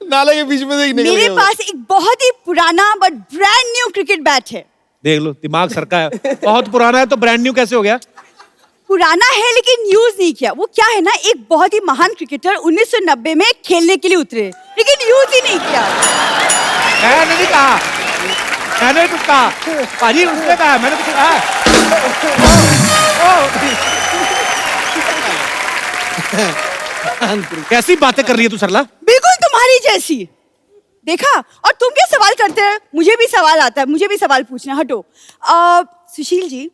नाले के बीच में से निकल मेरे गया। पास एक बहुत ही पुराना but brand new cricket bat है। देख लो, दिमाग सरका है। बहुत पुराना है तो ब्रांड न्यू कैसे हो गया? पुराना है लेकिन यूज नहीं किया। वो क्या है ना, एक बहुत ही महान क्रिकेटर 1990 में खेलने के लिए उतरे, लेकिन यूज ही नहीं किया। मैंने नहीं कहा, मैंने कुछ कहा पाजी, उसने कहा, मैंने कुछ कहा। कैसी बातें कर रही है तू सरला? बिल्कुल तुम्हारी जैसी। देखा? और तुम क्या सवाल करते हैं? मुझे भी सवाल आता है, मुझे भी सवाल पूछना। हटो। सुशील जी,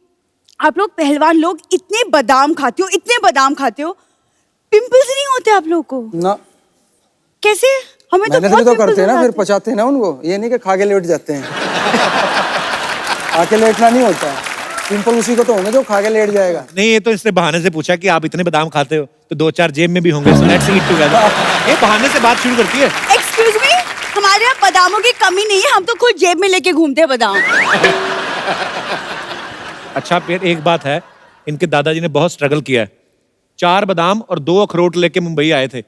आप लोग पहलवान लोग इतने बादाम खाते हो, इतने बादाम खाते हो, पिंपल्स नहीं होते आप लोग को? ना। कैसे? हमें तो मेहनत बहुत भी तो पिंपल्स करते हैं ना, हो फिर जाते हैं। पचाते हैं ना उनको। ये नहीं कि खा के लेट जाते हैं। आके लेटना नहीं होता है। पिंपल उसी को तो होंगे जो खा के लेट जाएगा। नहीं, ये तो इसने बहाने से पूछा कि आप इतने बादाम खाते हो तो 2-4 जेब में भी होंगे, so let's eat together। ये बहाने से बात शुरू करती है। एक्सक्यूज मी, हमारे यहाँ बादामों की कमी नहीं है, हम तो खुद जेब में लेके घूमते हैं बादाम। अच्छा, फिर एक बात है, इनके दादाजी ने बहुत स्ट्रगल किया है। 4 बादाम और 2 अखरोट लेके मुंबई आए थे।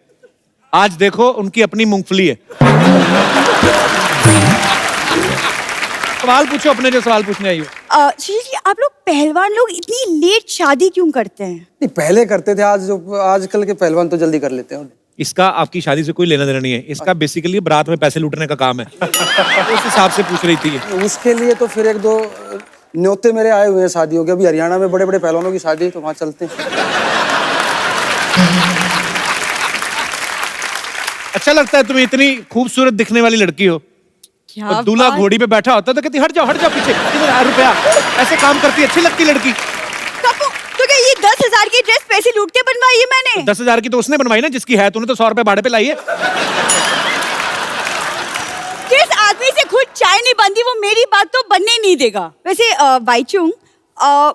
आज देखो उनकी अपनी मूंगफली है। सवाल पूछो अपने, जो सवाल पूछने आई हो। सुशील जी, आप लोग पहलवान लोग इतनी लेट शादी क्यों करते हैं? नहीं, पहले करते थे, आजकल के पहलवान तो जल्दी कर लेते हैं। इसका आपकी शादी से कोई लेना देना नहीं है, इसका बेसिकली बारात में पैसे लूटने का काम है। तो उस हिसाब से पूछ रही थी ये। उसके लिए तो फिर 1-2 न्योते मेरे आए हुए हैं शादियों के। अभी हरियाणा में बड़े बड़े पहलवानों की शादी है, तो वहां चलते हैं। अच्छा लगता है तुम्हें? इतनी खूबसूरत दिखने वाली लड़की हो और दूल्हा घोड़ी पे बैठा होता तो कहती हट जाओ पीछे, इधर रुपया। ऐसे काम करती, अच्छी लगती लड़की। तो क्या ये 10,000 की ड्रेस पैसे लूट के बनवाई है मैंने? 10,000 की तो उसने बनवाई ना जिसकी है, तूने तो 100 रुपए भाड़े पे लाई है। जिस आदमी से खुद चाय नहीं बनती वो मेरी बात तो बनने ही नहीं देगा। वैसे बाईचुंग,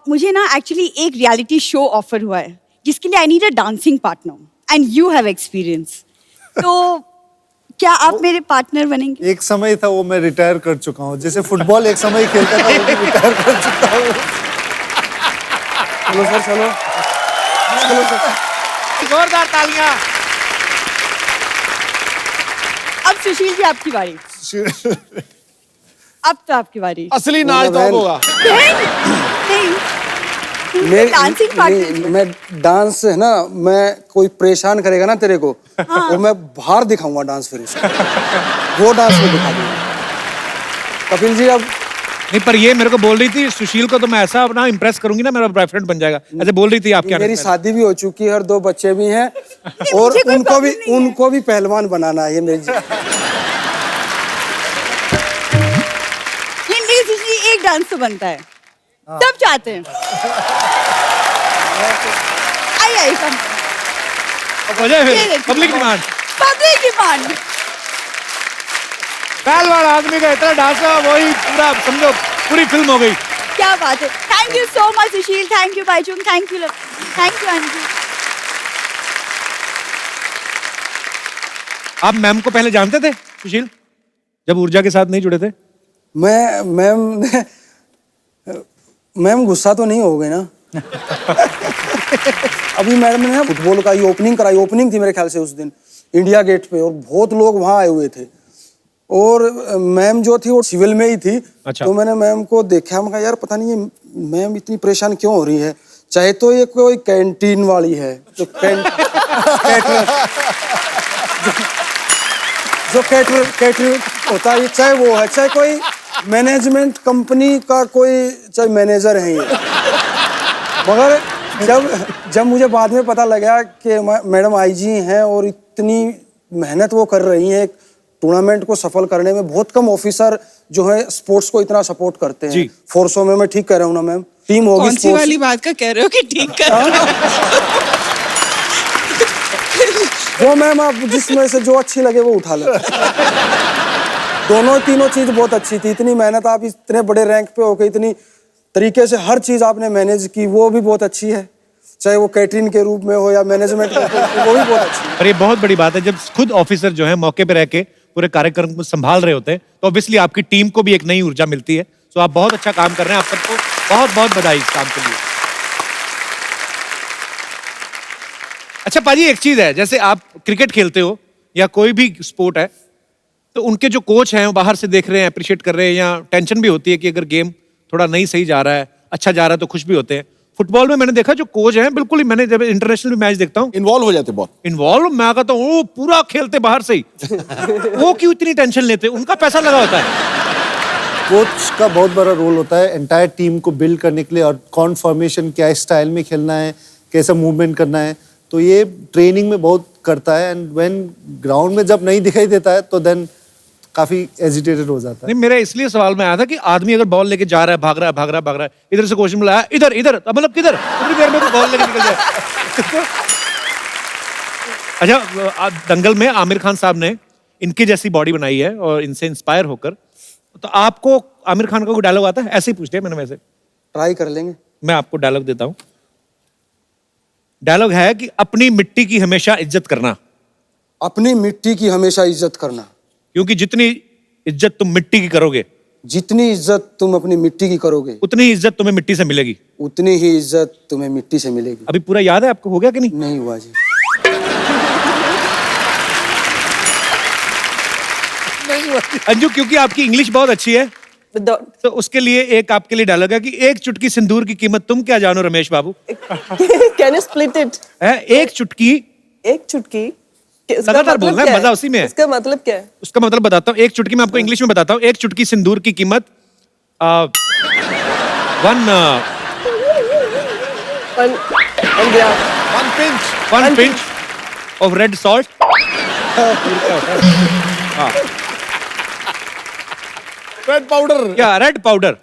मुझे ना एक्चुअली एक रियलिटी शो ऑफर हुआ है जिसके लिए I need a dancing partner and you have experience. तो क्या आप मेरे पार्टनर बनेंगे? एक समय था वो मैं रिटायर कर चुका हूँ, जैसे फुटबॉल एक समय खेलता था, वो भी रिटायर कर चुका हूँ। चलो सर, चलो। जोरदार तालियां। अब सुशील जी आपकी बारी। अब तो आपकी बारी। असली नाच तो अब होगा। मैं डांस है ना, मैं कोई परेशान करेगा ना तेरे को, हाँ। और मैं बाहर दिखाऊंगा डांस फिर उसको, वो डांस में दिखा दूंगा। कपिल जी अब नहीं, पर ये मेरे को बोल रही थी सुशील को तो मैं ऐसा अपना इम्प्रेस करूंगी ना, मेरा बॉयफ्रेंड बन जाएगा, ऐसे बोल रही थी आपके। मेरी शादी भी हो चुकी है और 2 बच्चे भी हैं, और उनको भी पहलवान बनाना है, ये मेरी एक डांस तो बनता है, सब चाहते हैं। आई पब्लिक डिमांड। पहलवान आदमी का इतना डांस है, वही पूरा समझो पूरी फिल्म हो गई। क्या बात है। Thank you so much Sushil, thank you Baichung, thank you Anju. आप मैम को पहले जानते थे सुशील, जब ऊर्जा के साथ नहीं जुड़े थे? मैम गुस्सा तो नहीं हो गए ना? अभी मैडम ने फुटबॉल का ये ओपनिंग कराई, ओपनिंग थी मेरे ख्याल से उस दिन इंडिया गेट पे, और बहुत लोग वहां आए हुए थे, और मैम जो थी वो सिविल में ही थी। अच्छा। तो मैंने मैम को देखा, मैं कहा यार पता नहीं ये मैम इतनी परेशान क्यों हो रही है, चाहे तो ये कोई कैंटीन वाली है जो कैटर होता है, चाहे वो है, चाहे कोई मैनेजमेंट कंपनी का कोई चाहे मैनेजर है ये। मगर जब मुझे बाद में पता लगा कि मैडम आईजी हैं और इतनी मेहनत वो कर रही हैं टूर्नामेंट को सफल करने में, बहुत कम ऑफिसर जो है स्पोर्ट्स को इतना सपोर्ट करते हैं फोर्सों में। मैं ठीक कह रहा हूँ ना मैम? टीम होगी कौन सी वाली बात का कह रहे हो कि ठीक कर रहे हो? जो मैम आप जिसमें से जो अच्छी लगे वो उठा लो। तीनों चीज बहुत अच्छी थी, इतनी मेहनत, आप इतने बड़े रैंक पे होकर इतनी तरीके से हर चीज आपने मैनेज की, वो भी बहुत अच्छी है, चाहे वो कैटरिंग के रूप में हो या मैनेजमेंट के रूप में, वो भी बहुत अच्छी है। और ये बहुत बड़ी बात है, जब खुद ऑफिसर जो है मौके पे रह के पूरे कार्यक्रम को संभाल रहे होते हैं, तो ऑब्वियसली आपकी टीम को भी एक नई ऊर्जा मिलती है। तो आप बहुत अच्छा काम कर रहे हैं, आप सबको बहुत बहुत बधाई इस काम के लिए। अच्छा पाजी, एक चीज है, जैसे आप क्रिकेट खेलते हो या कोई भी स्पोर्ट है, तो उनके जो कोच हैं वो बाहर से देख रहे हैं, अप्रिशिएट कर रहे हैं, या टेंशन भी होती है कि अगर गेम थोड़ा नहीं सही जा रहा है, अच्छा जा रहा है, तो खुश भी होते हैं। फुटबॉल में मैंने देखा जो कोच हैं बिल्कुल ही, मैंने जब इंटरनेशनल मैच देखता हूँ इन्वॉल्व हो जाते, बहुत इन्वॉल्व, मैं कहता हूँ वो पूरा खेलते बाहर से ही। वो क्यों इतनी टेंशन लेते, उनका पैसा लगा होता है। कोच का बहुत बड़ा रोल होता है एंटायर टीम को बिल्ड करने के लिए, और कौन फॉर्मेशन क्या स्टाइल में खेलना है, कैसा मूवमेंट करना है, तो ये ट्रेनिंग में बहुत करता है। एंड व्हेन ग्राउंड में जब नहीं दिखाई देता है तो देन काफी एजिटेटेड हो जाता है। नहीं, मेरा इसलिए सवाल में आया था कि आदमी अगर बॉल लेके जा रहा है, भाग रहा है, इधर से क्वेश्चन मिला इधर मतलब किधर, उतनी देर में तो बॉल लेके निकल जाए। अच्छा, दंगल में आमिर खान साहब ने इनकी जैसी बॉडी बनाई है और इनसे इंस्पायर होकर, तो आपको आमिर खान का कोई डायलॉग आता है? ऐसे ही पूछ लिया मैंने, वैसे ट्राई कर लेंगे। मैं आपको डायलॉग देता हूँ। डायलॉग है कि अपनी मिट्टी की हमेशा इज्जत करना। अपनी मिट्टी की हमेशा इज्जत करना, क्योंकि जितनी इज्जत तुम मिट्टी की करोगे, जितनी इज्जत तुम अपनी मिट्टी की करोगे, उतनी ही इज्जत तुम्हें मिट्टी से मिलेगी। उतनी ही इज्जत तुम्हें मिट्टी से मिलेगी। अभी पूरा याद है आपको, हो गया कि नहीं? नहीं हुआ जी। अंजू, क्योंकि आपकी इंग्लिश बहुत अच्छी है, तो उसके लिए एक आपके लिए डायलॉग है कि एक चुटकी सिंदूर की कीमत तुम क्या जानो रमेश बाबू। Can you split it? एक चुटकी, एक चुटकी लगातार बोलना है, मजा उसी में है। इसका मतलब क्या है? उसका मतलब बताता हूँ, एक चुटकी, मैं आपको इंग्लिश में बताता हूँ। एक चुटकी सिंदूर की कीमत one pinch of red salt. Red powder. Yeah, red powder.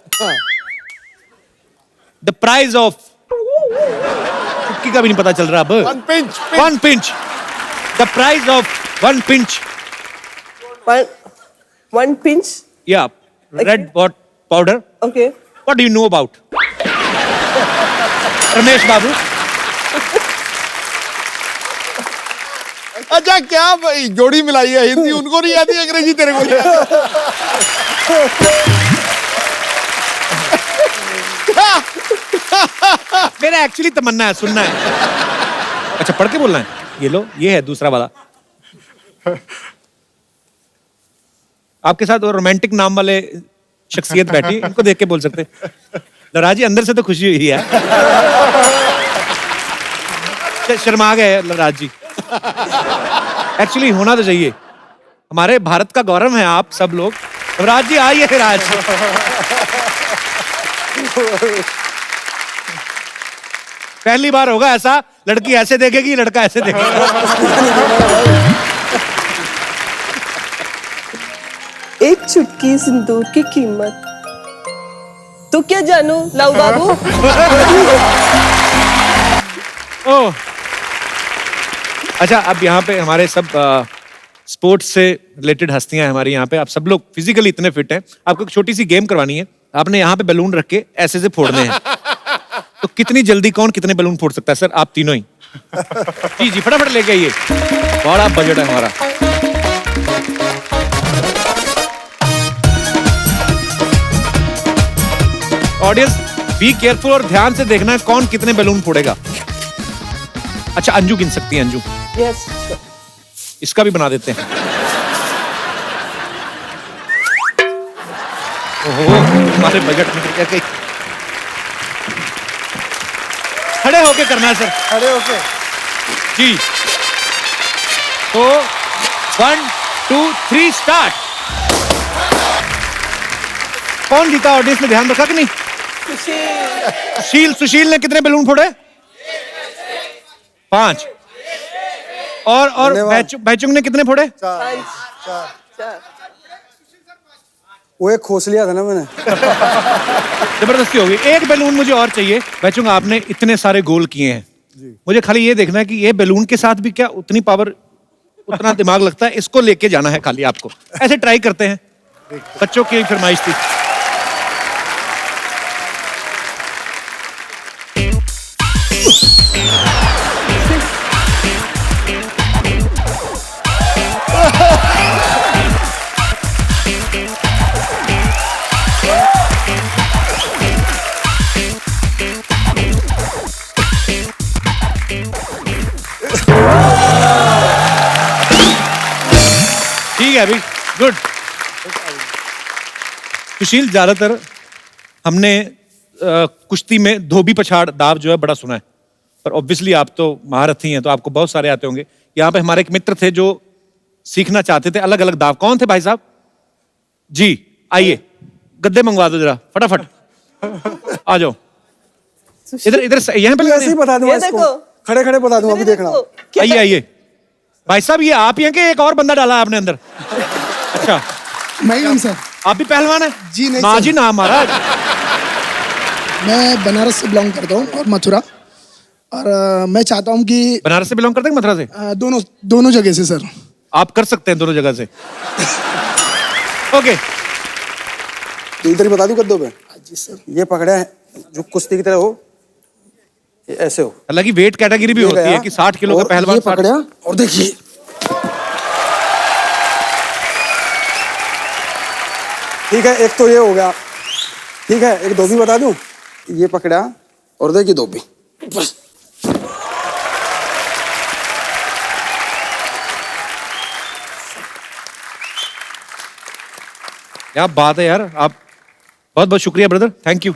The price of चुटकी का भी नहीं पता चल रहा अब। One pinch. The price of one pinch. One pinch? Yeah, red powder. Okay. What do you know about? Ramesh बाबू। अच्छा, क्या जोड़ी मिलाई है? हिंदी उनको नहीं आती, अंग्रेजी तेरे को नहीं आती। मेरा एक्चुअली तमन्ना है, सुनना है। अच्छा, पढ़ के बोलना है। ये लो, ये है दूसरा वाला। आपके साथ रोमांटिक नाम वाले शख्सियत बैठी, इनको देख के बोल सकते लड़ा जी, अंदर से तो खुशी हुई है। शर्मा गए लड़राज जी। एक्चुअली होना तो चाहिए, हमारे भारत का गौरव है आप सब लोग। राज जी आइए राज। पहली बार होगा ऐसा, लड़की ऐसे देखेगी, लड़का ऐसे देखेगा। एक चुटकी सिंदूर की कीमत तो क्या जानू लाऊ बाबू। ओह अच्छा, अब यहाँ पे हमारे सब स्पोर्ट्स से रिलेटेड हस्तियां हैं हमारी यहाँ पे। आप सब लोग फिजिकली इतने फिट हैं, आपको एक छोटी सी गेम करवानी है। आपने यहाँ पे बैलून रख के ऐसे से फोड़ने हैं। तो कितनी जल्दी कौन कितने बैलून फोड़ सकता है? सर आप तीनों ही। जी जी फटाफट लेके आइए, बड़ा बजट है हमारा। ऑडियंस बी केयरफुल और ध्यान से देखना है कौन कितने बैलून फोड़ेगा। अच्छा अंजू गिन सकती है, अंजू यस इसका भी बना देते हैं। ओहो हमारे बजट में क्या कहीं। खड़े होके करना है सर, खड़े होके जी। तो 1 2 3 स्टार्ट। कौन जीता? ऑडियंस ने ध्यान रखा कि नहीं? सुशील ने कितने बैलून फोड़े? 5। और बैचुंग ने कितने फोड़े? 4। वो एक खोस लिया था ना मैंने। जबरदस्ती होगी। एक बैलून मुझे और चाहिए। बैचुंग आपने इतने सारे गोल किए हैं, मुझे खाली ये देखना है कि ये बैलून के साथ भी क्या उतनी पावर, उतना दिमाग लगता है? इसको लेके जाना है खाली आपको। ऐसे ट्राई करते हैं, बच्चों की फरमाइश थी। ठीक है अभी, गुड। सुशील, ज्यादातर हमने कुश्ती में धोबी पछाड़ दाव जो है बड़ा सुना है, पर ऑब्वियसली आप तो महारथी हैं तो आपको बहुत सारे आते होंगे। यहाँ पे हमारे एक मित्र थे जो सीखना चाहते थे अलग अलग दाव। कौन थे भाई साहब? जी आइए, गद्दे मंगवा दो जरा फटाफट। आ जाओ इधर यहाँ पे ऐसे ही बता दूंगा इसको, खड़े खड़े बता दूंगा, अभी देखना। आइए आइए भाई साहब, ये आप ही हैं कि एक और बंदा डाला है आपने अंदर? अच्छा मैं ही हूँ सर। आप भी पहलवान हैं? जी नहीं ना सर। जी ना महाराज। मैं बनारस से बिलोंग करता हूँ और मथुरा, और मैं चाहता हूँ कि बनारस से बिलोंग करते हैं मथुरा से? दोनों जगह से सर। आप कर सकते हैं दोनों जगह से। ओके तो इधर ही बता दूं कद्दों पे। जी सर। ये पकड़ा है जो कुश्ती की तरह हो, ये ऐसे हो। हालांकि वेट कैटेगरी भी होती है कि 60 किलो का पहलवान। ये पकड़ा और देखिए ठीक है, एक तो ये हो गया। ठीक है, एक धोबी बता दूं। ये पकड़ा और देखिए धोबी। बस क्या बात है यार, आप बहुत बहुत शुक्रिया ब्रदर, थैंक यू।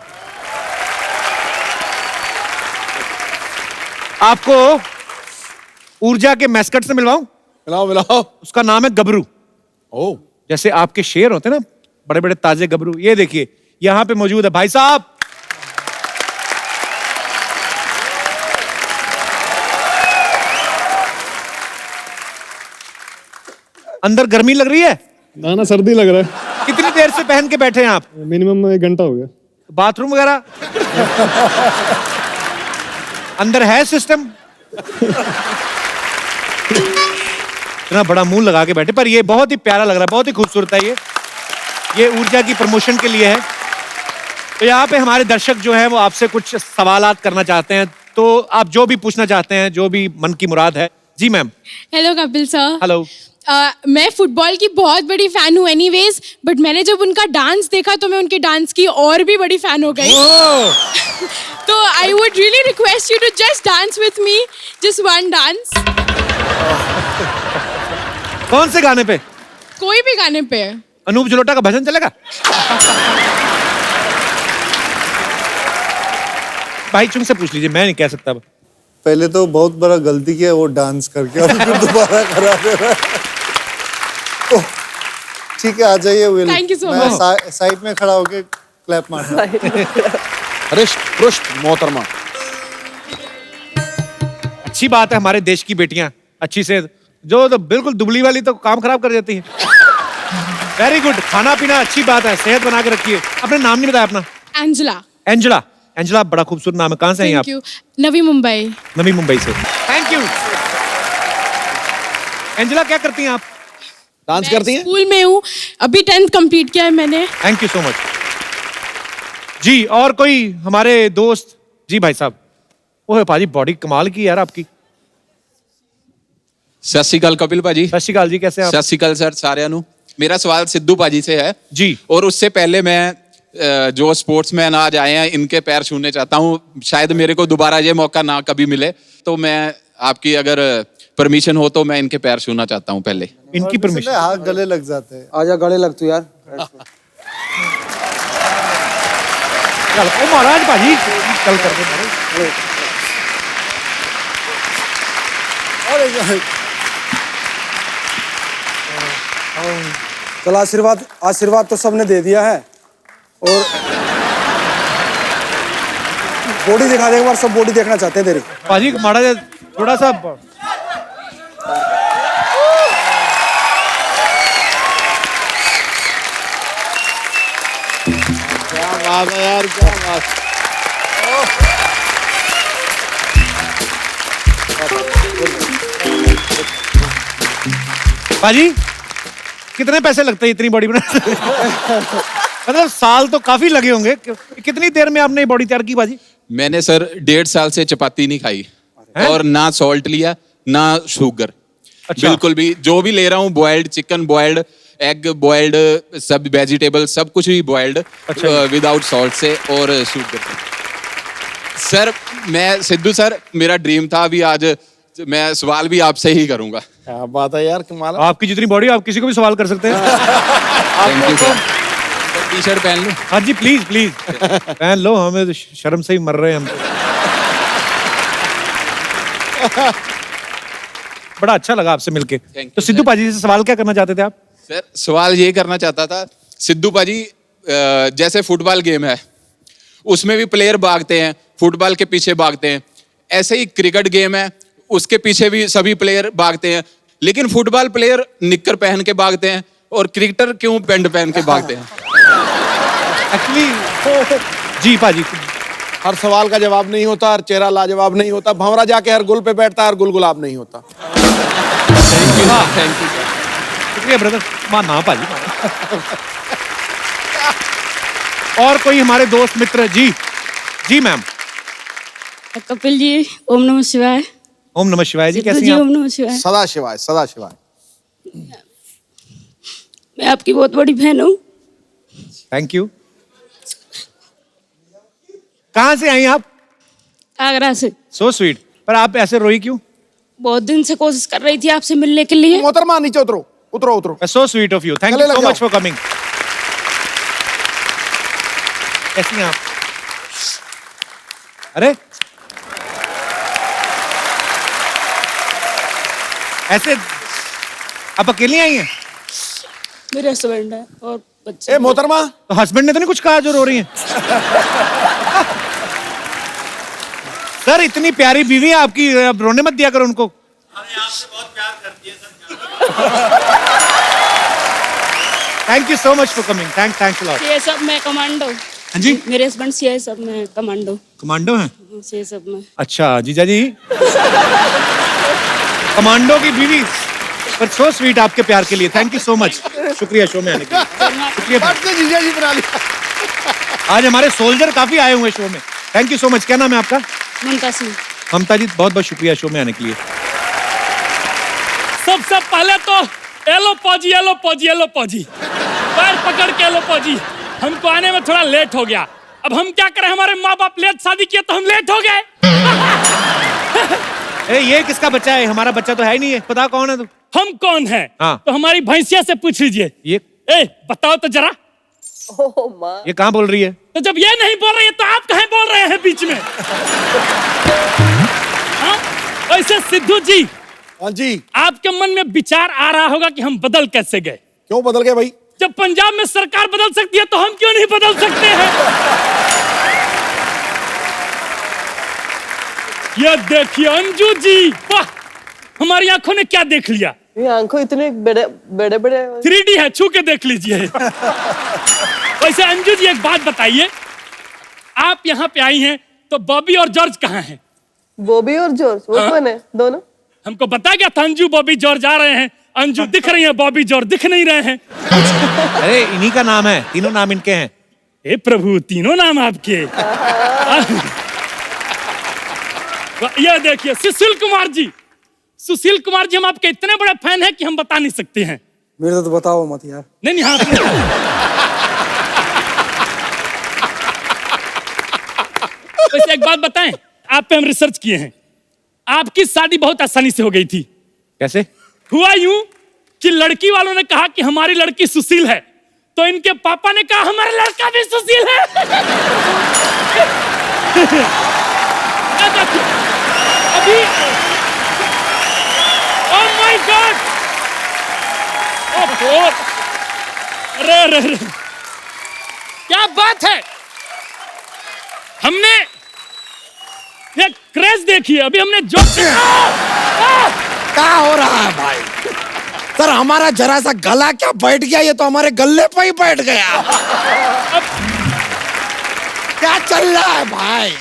आपको ऊर्जा के मैस्कट से मिलवाऊं? मिलाओ। उसका नाम है गबरू। ओ जैसे आपके शेर होते हैं ना, बड़े बड़े ताजे गबरू, ये देखिए यहां पे मौजूद है भाई साहब। अंदर गर्मी लग रही है? ना सर्दी लग रहा है। कितनी देर से पहन के बैठे हैं आप? मिनिमम 1 घंटा हो गया। बाथरूम वगैरह अंदर है सिस्टम? इतना बड़ा मुंह लगा के बैठे, पर ये बहुत ही प्यारा लग रहा है, बहुत ही खूबसूरत है। ये ऊर्जा की प्रमोशन के लिए है। तो यहाँ पे हमारे दर्शक जो हैं वो आपसे कुछ सवालात करना चाहते हैं, तो आप जो भी पूछना चाहते हैं, जो भी मन की मुराद है। जी ma'am. Hello Kapil sir. Hello. मैं फुटबॉल की बहुत बड़ी फैन हूँ एनीवेज, बट मैंने जब उनका डांस देखा तो मैं उनके डांस की और भी बड़ी फैन हो गई। तो I would really request you to just dance with me, just one dance. कौन से गाने पे? कोई भी गाने पे। अनूप जलोटा का भजन चलेगा? भाई चुंग से पूछ लीजिए, मैं नहीं कह सकता। पहले तो बहुत बड़ा गलती किया वो डांस करके, और फिर दोबारा करा दे रहा है। तो ठीक है, आ जाइए विल। Thank you so मैं much. साइड में खड़ा होके क्लैप मारना। हृष्ट पुष्ट मोहतरमा। अच्छी बात है, हमारे देश की बेटियां अच्छी से, जो तो बिल्कुल दुबली वाली तो काम खराब कर देती है। वेरी गुड, खाना पीना अच्छी बात है, सेहत बना के रखिए। अपने नाम नहीं बताया अपना? एंजेला। एंजेला, एंजेला बड़ा खूबसूरत नाम है। कहाँ से हैं आप? Thank you. नवी मुंबई। नवी मुंबई से। Thank you. एंजेला क्या करती हैं आप? डांस करती हैं? स्कूल में हूँ, अभी 10th कंप्लीट किया है मैंने। थैंक यू सो मच जी। और कोई हमारे दोस्त? जी भाई साहब। ओह भाजी, बॉडी कमाल की यार आपकी। सत श्री अकाल कपिल भाजी। सत श्री अकाल जी, कैसे आप? सत श्री अकाल सर साਰਿਆਂ ਨੂੰ। मेरा सवाल सिद्धू भाजी से है जी। और उससे पहले मैं जो स्पोर्ट्समैन आज आए हैं इनके पैर छूने चाहता हूँ। शायद मेरे को दोबारा ये मौका ना कभी मिले, तो मैं आपकी अगर परमिशन हो तो मैं इनके पैर छूना चाहता हूँ पहले। इनकी परमिशन? हाथ गले लग जाते हैं। आजा गले लग तू यार। ओ महाराज भाजी, कल कर दे। चल आशीर्वाद, आशीर्वाद तो सबने दे दिया है, और बॉडी दिखा दे एक बार, सब बॉडी देखना चाहते हैं तेरी। भाजी माड़ा थोड़ा सा। क्या बात है यार, क्या बात। भाजी कितने पैसे लगते हैं इतनी बॉडी बनाने? मतलब साल तो काफी लगे होंगे। कितनी देर में आपने बॉडी तैयार की भाजी? मैंने सर 1.5 साल से चपाती नहीं खाई और ना सॉल्ट लिया ना शुगर। अच्छा। बिल्कुल भी, जो भी ले रहा हूँ boiled chicken, boiled egg, boiled सब वेजिटेबल, सब कुछ भी बॉइल्ड विदाउट सॉल्ट से और शुगर। सर मैं सिद्धू सर, मेरा ड्रीम था, अभी आज मैं सवाल भी आपसे ही करूंगा। क्या बात है यार, कमाल। आपकी जितनी बॉडी, आप किसी को भी सवाल कर सकते हैं। Thank you sir. T shirt पहन लूं? हाँ जी प्लीज प्लीज पहन लो, हमें तो शर्म से ही मर रहे हैं हम तो। बड़ा अच्छा लगा आपसे मिलके। तो सिद्धू पाजी से सवाल क्या करना चाहते थे आप? सर सवाल ये करना चाहता था, सिद्धू पाजी जैसे फुटबॉल गेम है उसमें भी प्लेयर भागते हैं, फुटबॉल के पीछे भागते हैं, ऐसे ही क्रिकेट गेम है उसके पीछे भी सभी प्लेयर भागते हैं, लेकिन फुटबॉल प्लेयर निक्कर पहन के भागते हैं और क्रिकेटर क्यों पैंट पहन के भागते हैं? एक्चुअली जी पाजी, हर सवाल का जवाब नहीं होता, हर चेहरा लाजवाब नहीं होता, भंवरा जाके हर गुल पे बैठता है, हर गुल गुलाब नहीं होता। थैंक यू शुक्रिया ब्रदर। ना पाजी और कोई हमारे दोस्त मित्र? जी जी मैम। कपिल जी, ओम नमः शिवाय। ओम नमः शिवाय जी, कैसी जी, हैं ओम आप? नमः शिवाय। सदा शिवाय, सदा शिवाय। मैं आपकी बहुत बड़ी फैन हूँ। Thank you. कहाँ से आई आप? आगरा से। So sweet. पर आप ऐसे रोई क्यों? बहुत दिन से कोशिश कर रही थी आपसे मिलने के लिए। मोहतरमा नीचे उतरो, उतरो उतरो। So sweet of you, thank गले यू लग सो जाओ। Much for coming. कैसी हैं आप? अरे ऐसे आप अकेली आई हैं? मेरे हस्बैंड है और बच्चे। ए मोहतरमा, तो हस्बैंड ने तो नहीं कुछ कहा जो रो रही हैं? सर इतनी प्यारी बीवी है आपकी, अब रोने मत दिया करो उनको। Thank you so much for coming, thanks lot. CSF में कमांडो। हाँ जी? मेरे हस्बैंड सीएसएफ में कमांडो। कमांडो हैं? सीएसएफ में। अच्छा जीजा जी, कमांडो की बीवी। पर सो स्वीट आपके प्यार के लिए, थैंक यू सो मच। शुक्रिया शो में आने के लिए। शुक्रिया। जीजा जी बना लिया। आज हमारे सोल्जर काफी आए हुए शो में, थैंक यू सो मच। क्या नाम है आपका? ममता सिंह। ममता जी, बहुत बहुत शुक्रिया शो में आने के लिए। सबसे पहले तो एलो पौजी एलो पौजी एलो पौजी, पैर पकड़ के एलो पौजी। हमको आने में थोड़ा लेट हो गया, अब हम क्या करें, हमारे माँ बाप लेट शादी किए तो हम लेट हो गए। ए, ये किसका बच्चा है? हमारा बच्चा तो है ही नहीं है। पता कौन है तू? हम कौन है? हाँ। तो हमारी भैंसिया से पूछ लीजिए। ये ए बताओ तो जरा। Oh माँ। ये कहाँ बोल रही है? तो जब ये नहीं बोल रही है तो आप कहाँ बोल रहे हैं बीच में? हाँ? वैसे सिद्धू जी। हाँ जी। आपके मन में विचार आ रहा होगा कि हम बदल कैसे गए? क्यों बदल गए भाई? जब पंजाब में सरकार बदल सकती है तो हम क्यों नहीं बदल सकते हैं? ये देखिए अंजू जी, वाह, हमारी आंखों ने क्या देख लिया? ये आंखों इतने बड़े बड़े बड़े 3D है, छू के देख लीजिए। वैसे अंजू जी एक बात बताइए, आप यहाँ पे आई हैं तो बॉबी और जॉर्ज कहाँ हैं? बॉबी और जॉर्ज वो कौन है? दोनों हमको बता गया था अंजू बॉबी जॉर्ज आ रहे हैं। अंजू दिख रही है, बॉबी जॉर्ज दिख नहीं रहे हैं। अरे इन्हीं का नाम है, तीनों नाम इनके हैं। हे प्रभु, तीनों नाम आपके। ये देखिए सुशील कुमार जी, सुशील कुमार जी हम आपके इतने बड़े फैन हैं कि हम बता नहीं सकते हैं। मेरे तो बताओ मत यार। नहीं हाँ। वैसे एक बात बताएं, आप पे हम रिसर्च किए हैं, आपकी शादी बहुत आसानी से हो गई थी। कैसे हुआ? यूं कि लड़की वालों ने कहा कि हमारी लड़की सुशील है, तो इनके पापा ने कहा हमारा लड़का भी सुशील है। अभी ओह माय गॉड, अरे क्या बात है, हमने ये क्रेज देखी, अभी हमने जो क्या हो रहा है भाई? सर हमारा जरा सा गला क्या बैठ गया, ये तो हमारे गले पे ही बैठ गया। क्या चल रहा है भाई?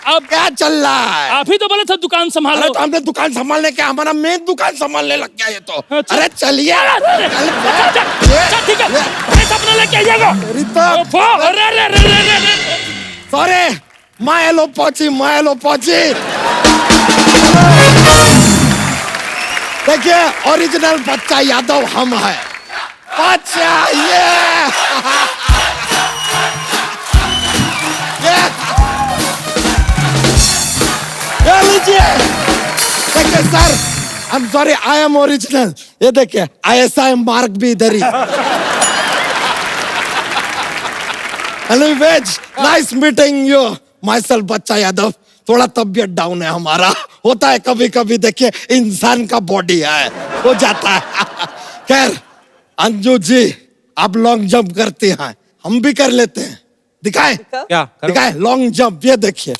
अब क्या चल रहा है? आप ही तो बोले थे दुकान संभालो। अरे तो हमने दुकान संभालने क्या, हमारा मेन दुकान संभालने लग गया ये तो। अरे चलिए ठीक है, अपना लेके आइएगा। सॉरी, मैं पहुंची। देखिए ओरिजिनल बच्चा यादव हम है। बच्चा ये लीजिए। देखिए sir, I am sorry, I am original. ये देखिए ISI मार्क भी इधर ही। हेलो वेज, nice meeting you. Myself Bachcha Yadav. थोड़ा तबियत डाउन है हमारा, होता है कभी कभी, देखिए इंसान का बॉडी है, हो जाता है। खैर अंजू जी, आप लॉन्ग जंप करती हैं, हम भी कर लेते हैं। दिखाएं? क्या दिखाएं लॉन्ग जंप, ये देखिए।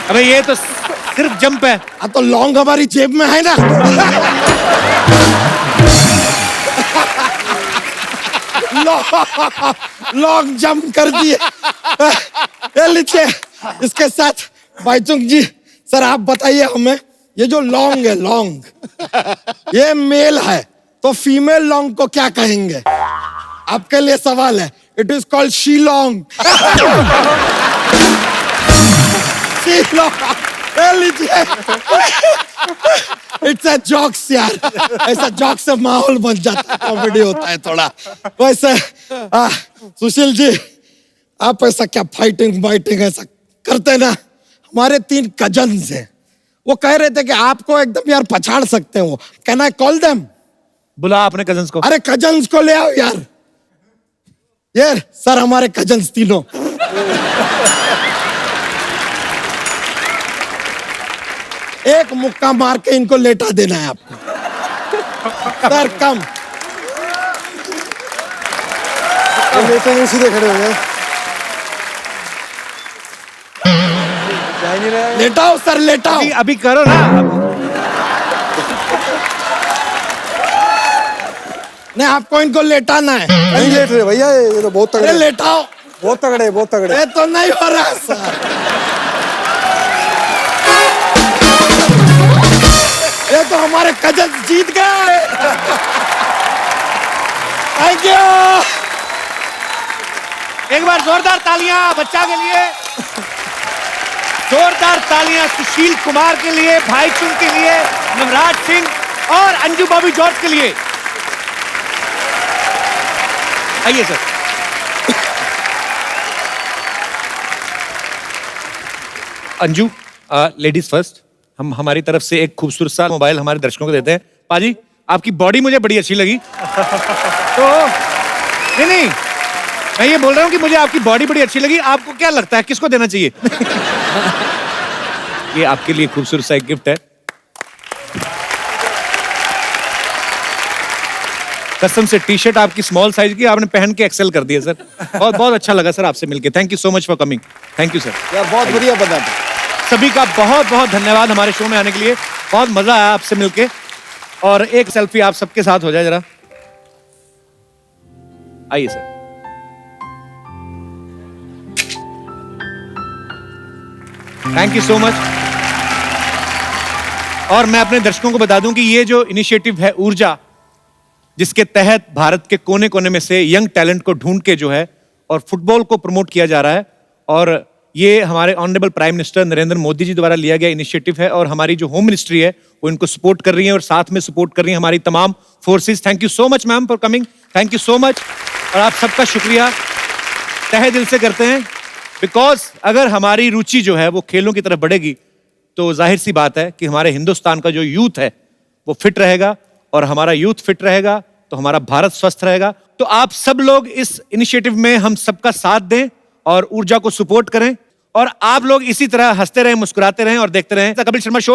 अबे ये तो सिर्फ जंप है। अब तो लॉन्ग हमारी जेब में है ना। लॉन्ग जंप कर दिए। ये लीजिए, इसके साथ बाईचुंग जी, सर आप बताइए हमें, ये जो लॉन्ग है, लॉन्ग ये मेल है, तो फीमेल लॉन्ग को क्या कहेंगे? आपके लिए सवाल है। It is called Shillong. लीजिए, इट्स अ जोक्स यार, ऐसा जोक से माहौल बन जाता है, कॉमेडी होता है थोड़ा। वैसे सुशील जी, आप ऐसा क्या फाइटिंग ऐसा करते ना? हमारे 3 कजन्स हैं, वो कह रहे थे कि आपको एकदम यार पछाड़ सकते हैं वो। Can I call them? बुला अपने कजन्स को। अरे कजन्स को ले आओ यार। ये सर हमारे कजन्स तीनों। एक मुक्का मार के इनको लेटा देना है आपको। सर कम। लेटे नहीं, सीधे खड़े हो गए। लेटाओ सर, लेटाओ। अभी करो ना। नहीं, आपको इनको लेटाना है। नहीं लेट रहे भैया, ये तो बहुत तगड़े। लेटाओ। बहुत तगड़े। ये तो नहीं हो रहा सर। ये तो हमारे कजन जीत गए। Thank you. एक बार जोरदार तालियां बच्चा के लिए, जोरदार तालियां सुशील कुमार के लिए, भाईचुंग के लिए, नवराज सिंह और अंजू बॉबी जॉर्ज के लिए। आइए सर। अंजू, लेडीज फर्स्ट, हम हमारी तरफ से एक खूबसूरत सा मोबाइल हमारे दर्शकों को देते हैं। पाजी, आपकी बॉडी मुझे बड़ी अच्छी लगी। तो नहीं, मैं ये बोल रहा हूँ कि मुझे आपकी बॉडी बड़ी अच्छी लगी। आपको क्या लगता है किसको देना चाहिए? ये आपके लिए खूबसूरत सा एक गिफ्ट है। कसम से टी शर्ट आपकी स्मॉल साइज की, आपने पहन के एक्सेल कर दिया सर। बहुत बहुत अच्छा लगा सर आपसे मिलके। Thank you so much for coming. Thank you sir. यार बहुत बढ़िया बता। सभी का बहुत बहुत धन्यवाद हमारे शो में आने के लिए। बहुत मजा आया आपसे मिलके। और एक सेल्फी आप सबके साथ हो जाए जरा। आइए sir. Thank you so much. और मैं अपने दर्शकों को बता दूं कि ये जो इनिशिएटिव है ऊर्जा, जिसके तहत भारत के कोने कोने में से यंग टैलेंट को ढूंढ के जो है और फुटबॉल को प्रमोट किया जा रहा है, और ये हमारे honourable prime minister Narendra Modi ji द्वारा लिया गया इनिशिएटिव है, और हमारी जो होम मिनिस्ट्री है वो इनको सपोर्ट कर रही है और साथ में सपोर्ट कर रही है हमारी तमाम forces. Thank you so much ma'am for coming. Thank you so much. और आप सबका शुक्रिया तहे दिल से करते हैं, बिकॉज अगर हमारी रुचि जो है वो खेलों की तरफ बढ़ेगी तो जाहिर सी बात है कि हमारे हिंदुस्तान का जो यूथ है वो फिट रहेगा, और हमारा यूथ फिट रहेगा तो हमारा भारत स्वस्थ रहेगा। तो आप सब लोग इस इनिशिएटिव में हम सबका साथ दें और ऊर्जा को सपोर्ट करें, और आप लोग इसी तरह हंसते रहें, मुस्कुराते रहें और देखते रहें द कपिल शर्मा शो।